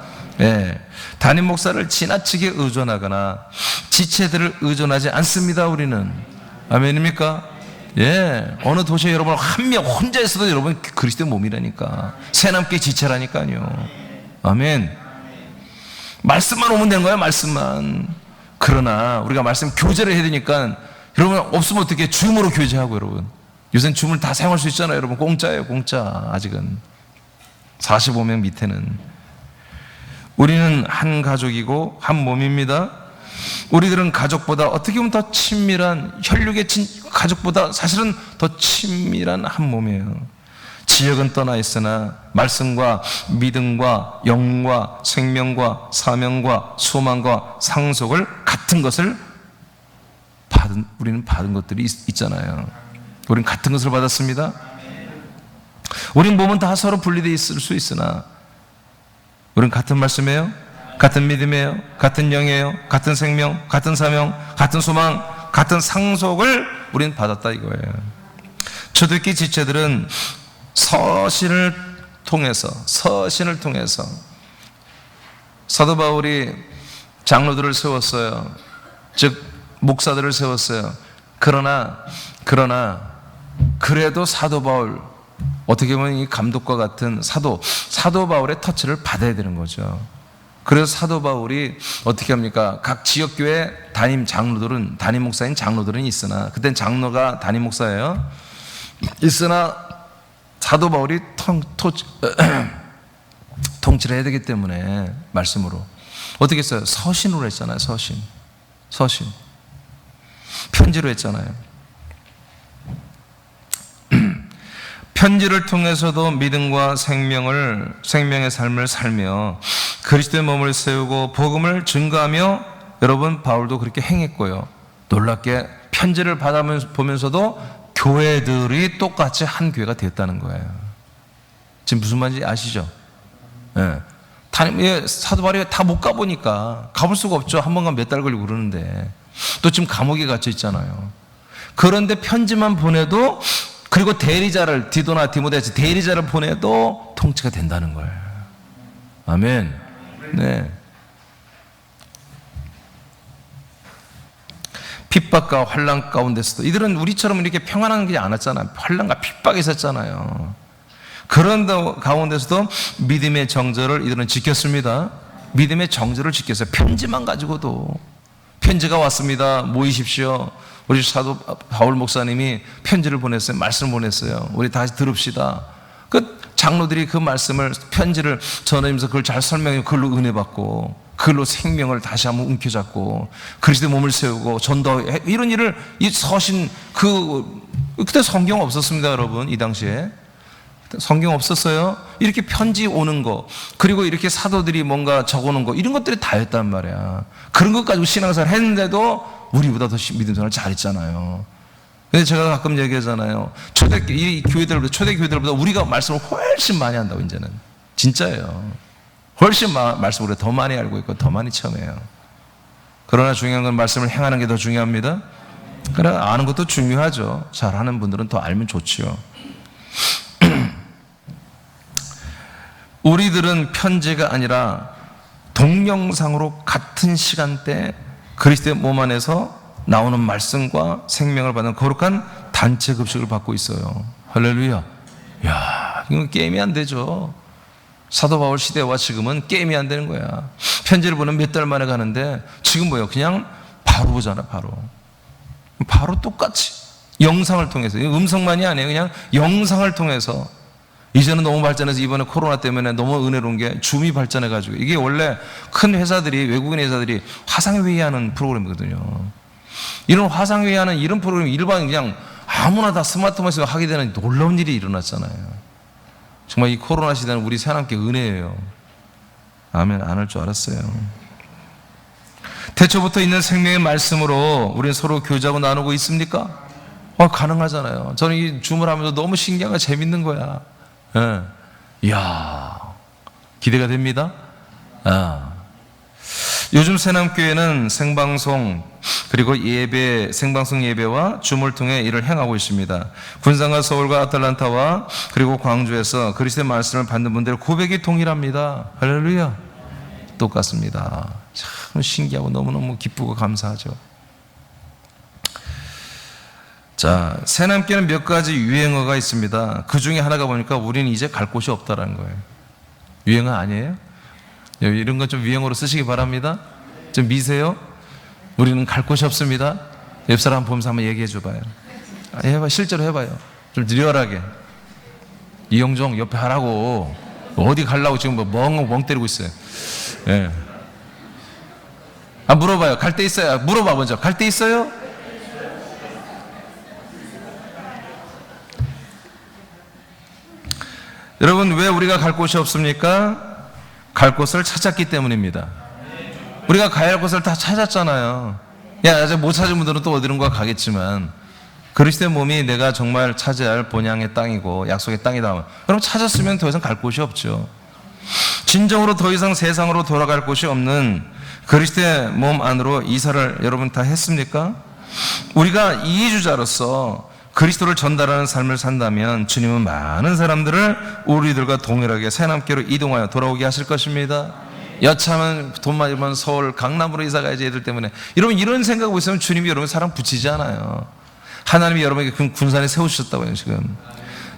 예, 담임 목사를 지나치게 의존하거나 지체들을 의존하지 않습니다. 우리는. 아멘입니까? 예, 어느 도시에 여러분 한 명 혼자 있어도 여러분 그리스도의 몸이라니까. 새남께 지체라니까요. 아멘. 말씀만 오면 되는 거야, 말씀만. 그러나 우리가 말씀 교제를 해야 되니까, 여러분 없으면 어떻게 줌으로 교제하고, 여러분 요새는 줌을 다 사용할 수 있잖아요. 여러분 공짜예요, 공짜. 아직은 45명 밑에는. 우리는 한 가족이고 한 몸입니다. 우리들은 가족보다 어떻게 보면 더 친밀한, 혈육의 가족보다 사실은 더 친밀한 한 몸이에요. 지역은 떠나 있으나 말씀과 믿음과 영과 생명과 사명과 소망과 상속을 같은 것을 우리는 받은 것들이 있잖아요. 우리는 같은 것을 받았습니다. 우린 몸은 다 서로 분리되어 있을 수 있으나 우리는 같은 말씀이에요, 같은 믿음이에요, 같은 영이에요, 같은 생명, 같은 사명, 같은 소망, 같은 상속을 우리는 받았다 이거예요. 초대교회 지체들은 서신을 통해서 사도 바울이 장로들을 세웠어요. 즉 목사들을 세웠어요. 그러나 그래도 사도 바울, 어떻게 보면 이 감독과 같은 사도 바울의 터치를 받아야 되는 거죠. 그래서 사도 바울이 어떻게 합니까? 각 지역교회 담임 목사인 장로들은 있으나, 그땐 장로가 담임 목사예요. 있으나 사도 바울이 통치를 해야 되기 때문에 말씀으로 어떻게 했어요? 서신으로 했잖아요. 서신 편지로 했잖아요. 편지를 통해서도 믿음과 생명의 삶을 살며 그리스도의 몸을 세우고 복음을 증거하며, 여러분 바울도 그렇게 행했고요. 놀랍게 편지를 받아보면서도 교회들이 똑같이 한 교회가 됐다는 거예요. 지금 무슨 말인지 아시죠? 사도 바울이 다 못 가보니까, 가볼 수가 없죠. 한 번 가면 몇 달 걸리고 그러는데, 또 지금 감옥에 갇혀 있잖아요. 그런데 편지만 보내도, 그리고 대리자를, 디도나 디모데서 대리자를 보내도 통치가 된다는 거예요. 아멘. 네. 핍박과 환난 가운데서도 이들은 우리처럼 이렇게 평안한 게 않았잖아요. 환난과 핍박이 있었잖아요. 그런 가운데서도 믿음의 정절을 이들은 지켰습니다. 믿음의 정절을 지켰어요. 편지만 가지고도. 편지가 왔습니다. 모이십시오. 우리 사도 바울 목사님이 편지를 보냈어요. 말씀을 보냈어요. 우리 다시 들읍시다. 그 장로들이 그 말씀을, 편지를 전하면서 그걸 잘 설명해, 그걸로 은혜 받고, 그걸로 생명을 다시 한번 움켜잡고 그리스도의 몸을 세우고 전도, 이런 일을, 이 서신, 그때 성경 없었습니다, 여러분. 이 당시에 성경 없었어요. 이렇게 편지 오는 거, 그리고 이렇게 사도들이 뭔가 적어놓은 거, 이런 것들이 다였단 말이야. 그런 것 가지고 신앙생활 했는데도 우리보다 더 믿음생활 잘했잖아요. 근데 제가 가끔 얘기하잖아요. 초대교회들보다 우리가 말씀을 훨씬 많이 한다고, 이제는. 진짜예요. 훨씬 말씀을 더 많이 알고 있고 더 많이 체험해요. 그러나 중요한 건 말씀을 행하는 게 더 중요합니다. 그러나 아는 것도 중요하죠. 잘하는 분들은 더 알면 좋지요. 우리들은 편지가 아니라 동영상으로 같은 시간대 그리스도의 몸 안에서 나오는 말씀과 생명을 받는 거룩한 단체 급식을 받고 있어요. 할렐루야. 야, 이건 게임이 안 되죠. 사도 바울 시대와 지금은 게임이 안 되는 거야. 편지를 보내면 몇 달 만에 가는데, 지금 뭐예요? 그냥 바로 보잖아. 바로 똑같이 영상을 통해서, 음성만이 아니에요. 그냥 영상을 통해서. 이제는 너무 발전해서, 이번에 코로나 때문에 너무 은혜로운 게 줌이 발전해가지고, 이게 원래 큰 회사들이, 외국인 회사들이 화상회의하는 프로그램이거든요. 이런 화상회의하는 이런 프로그램, 일반 그냥 아무나 다 스마트폰에서 하게 되는 놀라운 일이 일어났잖아요. 정말 이 코로나 시대는 우리 새하나님께 은혜예요. 아멘. 안 할 줄 알았어요. 태초부터 있는 생명의 말씀으로 우리는 서로 교제하고 나누고 있습니까? 가능하잖아요. 저는 이 줌을 하면서 너무 신기하고 재밌는 거야. 예. 이야, 기대가 됩니다. 요즘 새남교회는 생방송, 그리고 생방송 예배와 줌을 통해 이를 행하고 있습니다. 군산과 서울과 아틀란타와 그리고 광주에서 그리스도의 말씀을 받는 분들의 고백이 동일합니다. 할렐루야. 똑같습니다. 참 신기하고 너무너무 기쁘고 감사하죠. 자, 새남교회는 몇 가지 유행어가 있습니다. 그 중에 하나가 보니까 우리는 이제 갈 곳이 없다라는 거예요. 유행어 아니에요? 이런 건 좀 유행어로 쓰시기 바랍니다. 좀 미세요. 우리는 갈 곳이 없습니다. 옆 사람 보면서 한번 얘기해 줘봐요. 해봐, 실제로 해봐요. 좀 리얼하게. 이영종 옆에 하라고. 어디 가려고 지금 멍 때리고 있어요. 예. 물어봐요. 갈 데 있어요? 물어봐 먼저. 갈 데 있어요? 여러분, 왜 우리가 갈 곳이 없습니까? 갈 곳을 찾았기 때문입니다. 우리가 가야 할 곳을 다 찾았잖아요. 아직 못 찾은 분들은 또 어디론가 가겠지만, 그리스도의 몸이 내가 정말 차지해야 할 본향의 땅이고 약속의 땅이다. 그럼 찾았으면 더 이상 갈 곳이 없죠. 진정으로 더 이상 세상으로 돌아갈 곳이 없는 그리스도의 몸 안으로 이사를 여러분 다 했습니까? 우리가 이주자로서 그리스도를 전달하는 삶을 산다면 주님은 많은 사람들을 우리들과 동일하게 새남교로 이동하여 돌아오게 하실 것입니다. 여차하면 돈 많으면 서울 강남으로 이사 가야지 애들 때문에. 여러분, 이런 생각하고 있으면 주님이 여러분 사람 붙이지 않아요. 하나님이 여러분에게 군산에 세우셨다고요. 지금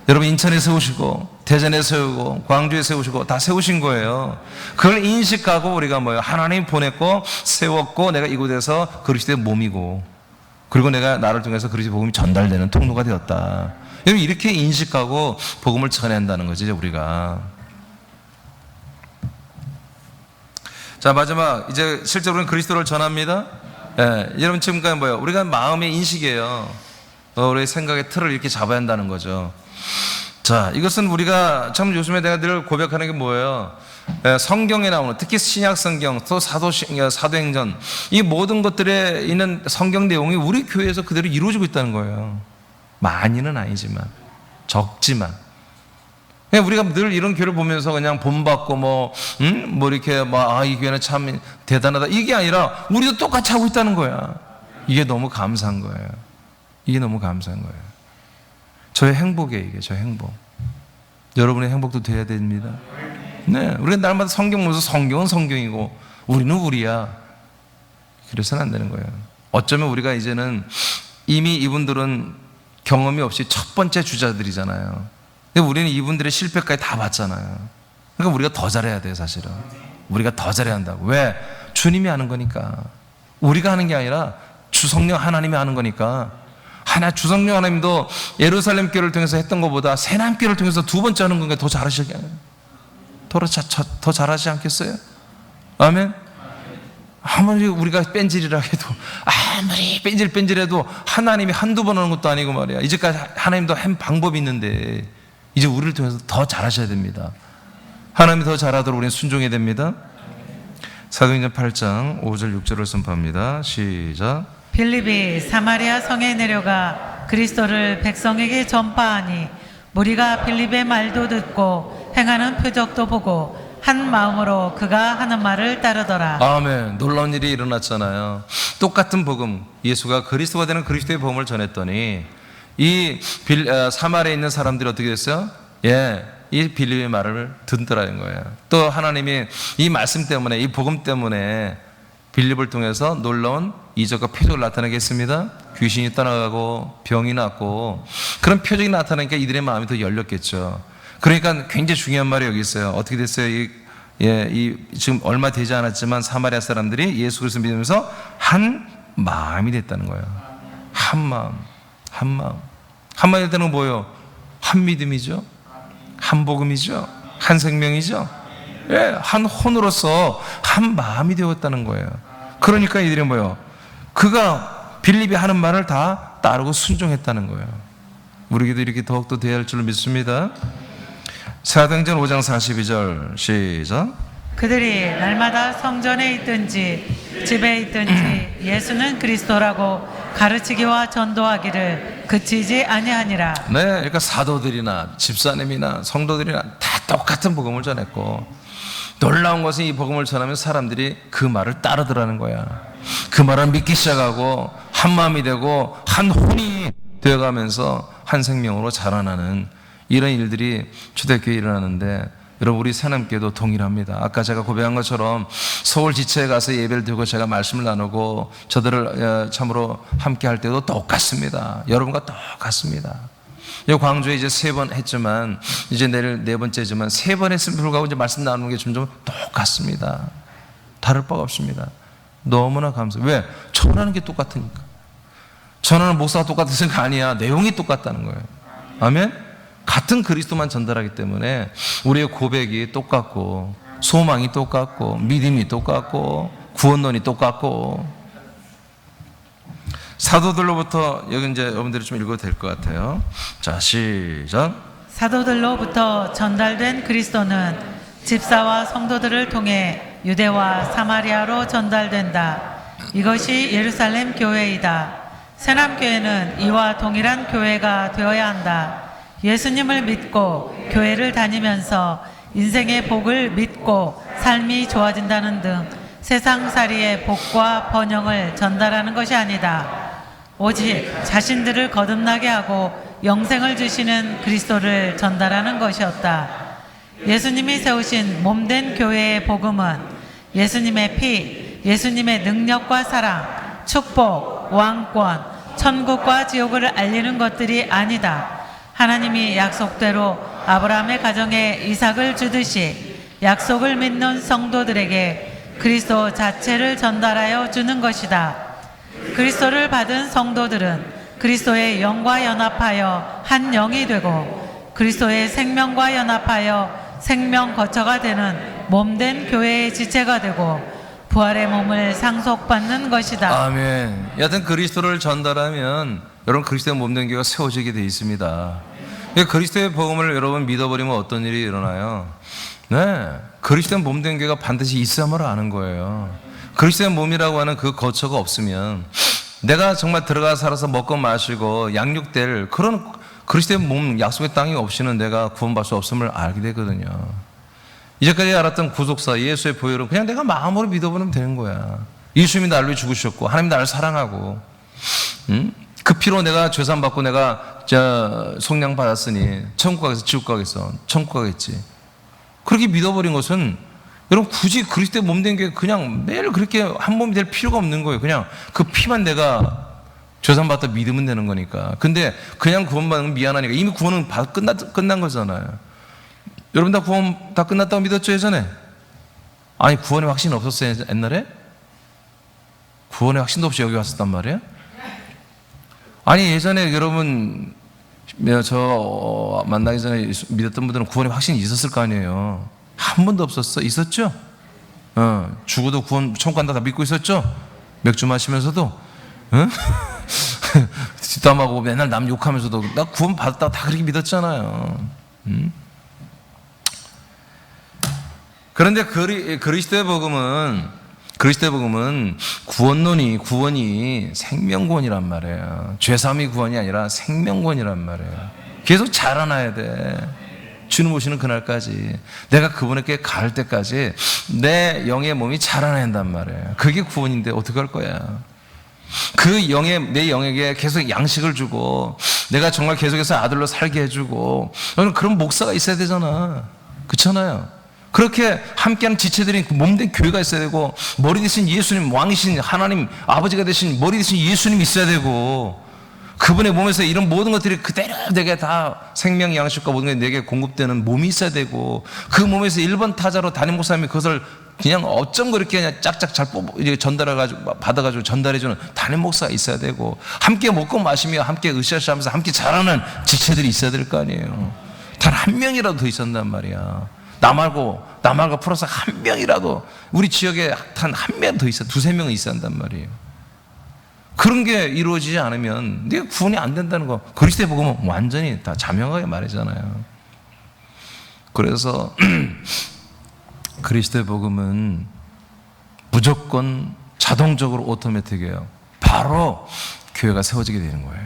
여러분 인천에 세우시고 대전에 세우고 광주에 세우시고 다 세우신 거예요. 그걸 인식하고 우리가 하나님 보냈고 세웠고 내가 이곳에서 그리스도의 몸이고, 그리고 내가 나를 통해서 그리스도의 복음이 전달되는 통로가 되었다. 여러분, 이렇게 인식하고 복음을 전한다는 거지 우리가. 자, 마지막 이제 실제로는 그리스도를 전합니다. 여러분, 지금까지 우리가 마음의 인식이에요. 우리의 생각의 틀을 이렇게 잡아야 한다는 거죠. 자, 이것은 우리가 참 요즘에 내가 늘 고백하는 게 뭐예요? 성경에 나오는, 특히 신약 성경, 또 사도행전, 이 모든 것들에 있는 성경 내용이 우리 교회에서 그대로 이루어지고 있다는 거예요. 많이는 아니지만, 적지만. 우리가 늘 이런 교회를 보면서 그냥 본받고 이렇게 이 교회는 참 대단하다, 이게 아니라 우리도 똑같이 하고 있다는 거야. 이게 너무 감사한 거예요. 이게 너무 감사한 거예요. 저의 행복이에요, 이게. 저의 행복. 여러분의 행복도 돼야 됩니다. 네, 우리가 날마다 성경 보면서 성경은 성경이고 우리는 우리야. 그래서는 안 되는 거예요. 어쩌면 우리가 이제는 이미 이분들은 경험이 없이 첫 번째 주자들이잖아요. 근데 우리는 이분들의 실패까지 다 봤잖아요. 그러니까 우리가 더 잘해야 돼요, 사실은. 우리가 더 잘해야 한다고. 왜? 주님이 하는 거니까. 우리가 하는 게 아니라 주성령 하나님이 하는 거니까. 주성령 하나님도 예루살렘 교회를 통해서 했던 것보다 새남교회를 통해서 두 번째 하는 건가 더 잘하시지 않겠어요? 아멘? 아무리 우리가 뺀질이라 해도, 아무리 뺀질해도 하나님이 한두 번 하는 것도 아니고 말이야. 이제까지 하나님도 한 방법이 있는데 이제 우리를 통해서 더 잘하셔야 됩니다. 하나님이 더 잘하도록 우리는 순종해야 됩니다. 사도행전 8장 5절 6절을 선포합니다. 시작. 빌립이 사마리아 성에 내려가 그리스도를 백성에게 전파하니 무리가 빌립의 말도 듣고 행하는 표적도 보고 한 마음으로 그가 하는 말을 따르더라. 아멘. 놀라운 일이 일어났잖아요. 똑같은 복음, 예수가 그리스도가 되는 그리스도의 복음을 전했더니 이 사마리아에 있는 사람들이 어떻게 됐어요? 이 빌립의 말을 듣더라는 거예요. 또 하나님이 이 말씀 때문에, 이 복음 때문에 빌립을 통해서 놀라운 이적과 표적을 나타나게 했습니다. 귀신이 떠나가고 병이 낫고 그런 표적이 나타나니까 이들의 마음이 더 열렸겠죠. 그러니까 굉장히 중요한 말이 여기 있어요. 어떻게 됐어요? 지금 얼마 되지 않았지만 사마리아 사람들이 예수 그리스도 믿으면서 한 마음이 됐다는 거예요. 한 마음. 한 마음이 됐다는 건 뭐예요? 한 믿음이죠. 한 복음이죠. 한 생명이죠. 한 혼으로서 한 마음이 되었다는 거예요. 그러니까 이들이 뭐예요? 그가 빌립이 하는 말을 다 따르고 순종했다는 거예요. 우리에게도 이렇게 더욱더 돼야 할 줄로 믿습니다. 사도행전 5장 42절 시작. 그들이 날마다 성전에 있든지 집에 있든지 예수는 그리스도라고 가르치기와 전도하기를 그치지 아니하니라. 네, 그러니까 사도들이나 집사님이나 성도들이나 다 똑같은 복음을 전했고, 놀라운 것은 이 복음을 전하면 사람들이 그 말을 따르더라는 거야. 그 말을 믿기 시작하고 한 마음이 되고 한 혼이 되어가면서 한 생명으로 자라나는 이런 일들이 초대교회에 일어나는데, 여러분 우리 새남교회도 동일합니다. 아까 제가 고백한 것처럼 서울 지체에 가서 예배를 드리고 제가 말씀을 나누고 저들을 참으로 함께 할 때도 똑같습니다. 여러분과 똑같습니다. 광주에 이제 3번 했지만 이제 내일 4번째지만 3번 했음에도 불구하고 이제 말씀 나누는 게 점점 똑같습니다. 다를 바가 없습니다. 너무나 감사해요. 왜? 전하는 게 똑같으니까. 전하는 목사가 똑같은 게 아니야. 내용이 똑같다는 거예요. 아멘? 같은 그리스도만 전달하기 때문에 우리의 고백이 똑같고 소망이 똑같고 믿음이 똑같고 구원론이 똑같고. 사도들로부터, 여기 이제 여러분들이 좀 읽어도 될 것 같아요. 자, 시작. 사도들로부터 전달된 그리스도는 집사와 성도들을 통해 유대와 사마리아로 전달된다. 이것이 예루살렘 교회이다. 새남교회는 이와 동일한 교회가 되어야 한다. 예수님을 믿고 교회를 다니면서 인생의 복을 믿고 삶이 좋아진다는 등 세상살이의 복과 번영을 전달하는 것이 아니다. 오직 자신들을 거듭나게 하고 영생을 주시는 그리스도를 전달하는 것이었다. 예수님이 세우신 몸된 교회의 복음은 예수님의 피, 예수님의 능력과 사랑, 축복, 왕권, 천국과 지옥을 알리는 것들이 아니다. 하나님이 약속대로 아브라함의 가정에 이삭을 주듯이 약속을 믿는 성도들에게 그리스도 자체를 전달하여 주는 것이다. 그리스도를 받은 성도들은 그리스도의 영과 연합하여 한 영이 되고 그리스도의 생명과 연합하여 생명 거처가 되는 몸된 교회의 지체가 되고 부활의 몸을 상속받는 것이다. 아멘. 여하튼 그리스도를 전달하면 여러분 그리스도의 몸된 교회가 세워지게 돼 있습니다. 그리스도의 복음을 여러분 믿어버리면 어떤 일이 일어나요? 네, 그리스도의 몸된 교회가 반드시 있어야만 아는 거예요. 그리스도의 몸이라고 하는 그 거처가 없으면 내가 정말 들어가 살아서 먹고 마시고 양육될 그런 그리스도의 몸, 약속의 땅이 없이는 내가 구원받을 수 없음을 알게 되거든요. 이제까지 알았던 구속사 예수의 보혈은 그냥 내가 마음으로 믿어보면 되는 거야. 예수님이 나를 위해 죽으셨고 하나님이 나를 사랑하고 그 피로 내가 죄산 받고 내가 속량 받았으니 천국 가겠어, 지옥 가겠어, 천국 가겠지. 그렇게 믿어버린 것은 여러분 굳이 그리스도의 몸된 게 그냥 매일 그렇게 한 몸이 될 필요가 없는 거예요. 그냥 그 피만 내가 죄산 받다 믿으면 되는 거니까. 근데 그냥 구원받는 건 미안하니까 이미 구원은 끝난 거잖아요. 여러분 다 구원 다 끝났다고 믿었죠 예전에? 아니 구원의 확신이 없었어요 옛날에? 구원의 확신도 없이 여기 왔었단 말이에요? 아니 예전에 여러분 저 만나기 전에 믿었던 분들은 구원의 확신이 있었을 거 아니에요. 한 번도 없었어? 있었죠? 죽어도 구원 천국 간다 다 믿고 있었죠? 맥주 마시면서도 응? 뒷담하고 맨날 남 욕하면서도 나 구원 받았다고 다 그렇게 믿었잖아요. 그런데 그리스도의 복음은 구원이 생명구원이란 말이에요. 죄사함이 구원이 아니라 생명구원이란 말이에요. 계속 자라나야 돼. 주님 오시는 그날까지 내가 그분에게 갈 때까지 내 영의 몸이 자라나야 한단 말이에요. 그게 구원인데 어떻게 할 거야? 내 영에게 계속 양식을 주고 내가 정말 계속해서 아들로 살게 해주고 그런 목사가 있어야 되잖아. 그렇잖아요. 그렇게 함께하는 지체들이 몸된 교회가 있어야 되고 머리 대신 예수님 왕이신 하나님 아버지가 되신 머리 대신 예수님이 있어야 되고 그분의 몸에서 이런 모든 것들이 그대로 내게 다 생명 양식과 모든 게 내게 공급되는 몸이 있어야 되고 그 몸에서 1번 타자로 담임 목사님이 그것을 그냥 어쩜 그렇게 그냥 짝짝 잘 전달해가지고 받아가지고 전달해주는 담임 목사가 있어야 되고 함께 먹고 마시며 함께 으쌰으쌰하면서 함께 자라는 지체들이 있어야 될 거 아니에요. 단 한 명이라도 더 있었단 말이야. 나 말고 플러스 한 명이라도 우리 지역에 단 한 명 더 있어, 두세 명은 있어야 한단 말이에요. 그런 게 이루어지지 않으면 네가 구원이 안 된다는 거. 그리스도의 복음은 완전히 다 자명하게 말하잖아요. 그래서 그리스도의 복음은 무조건 자동적으로 오토매틱이에요. 바로 교회가 세워지게 되는 거예요.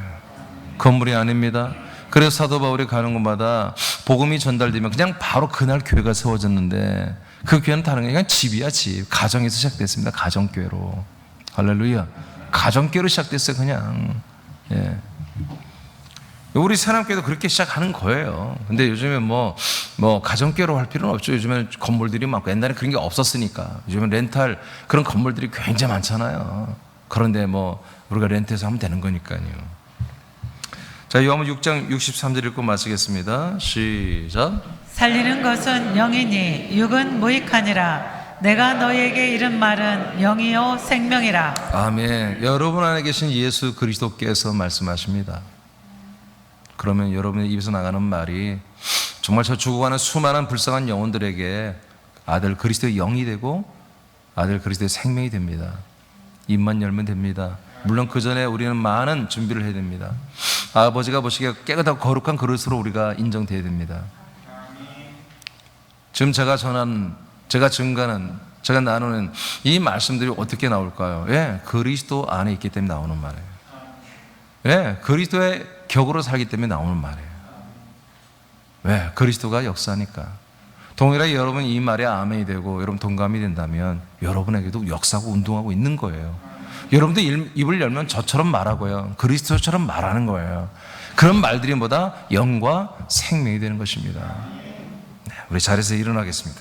건물이 아닙니다. 그래서 사도 바울이 가는 곳마다 복음이 전달되면 그냥 바로 그날 교회가 세워졌는데 그 교회는 다른 게 그냥 집이야 집. 가정에서 시작됐습니다. 가정교회로. 할렐루야. 가정교회로 시작됐어요 그냥. 예. 우리 사람교회도 그렇게 시작하는 거예요. 근데 요즘에 뭐 가정교회로 할 필요는 없죠. 요즘에는 건물들이 많고 옛날에 그런 게 없었으니까. 요즘엔 렌탈 그런 건물들이 굉장히 많잖아요. 그런데 우리가 렌트해서 하면 되는 거니까요. 자, 요한복음 6장 63절 읽고 마치겠습니다. 시작. 살리는 것은 영이니 육은 무익하니라. 내가 너희에게 이른 말은 영이요 생명이라. 아멘. 여러분 안에 계신 예수 그리스도께서 말씀하십니다. 그러면 여러분의 입에서 나가는 말이 정말 저 죽어가는 수많은 불쌍한 영혼들에게 아들 그리스도의 영이 되고 아들 그리스도의 생명이 됩니다. 입만 열면 됩니다. 물론 그 전에 우리는 많은 준비를 해야 됩니다. 아버지가 보시기에 깨끗하고 거룩한 그릇으로 우리가 인정돼야 됩니다. 지금 제가 전한, 제가 증가하는, 제가 나누는 이 말씀들이 어떻게 나올까요? 예, 그리스도 안에 있기 때문에 나오는 말이에요. 예, 그리스도의 격으로 살기 때문에 나오는 말이에요. 왜? 그리스도가 역사니까. 동일하게 여러분 이 말에 아멘이 되고 여러분 동감이 된다면 여러분에게도 역사하고 운동하고 있는 거예요. 여러분도 입을 열면 저처럼 말하고요. 그리스도처럼 말하는 거예요. 그런 말들이 뭐다? 영과 생명이 되는 것입니다. 우리 자리에서 일어나겠습니다.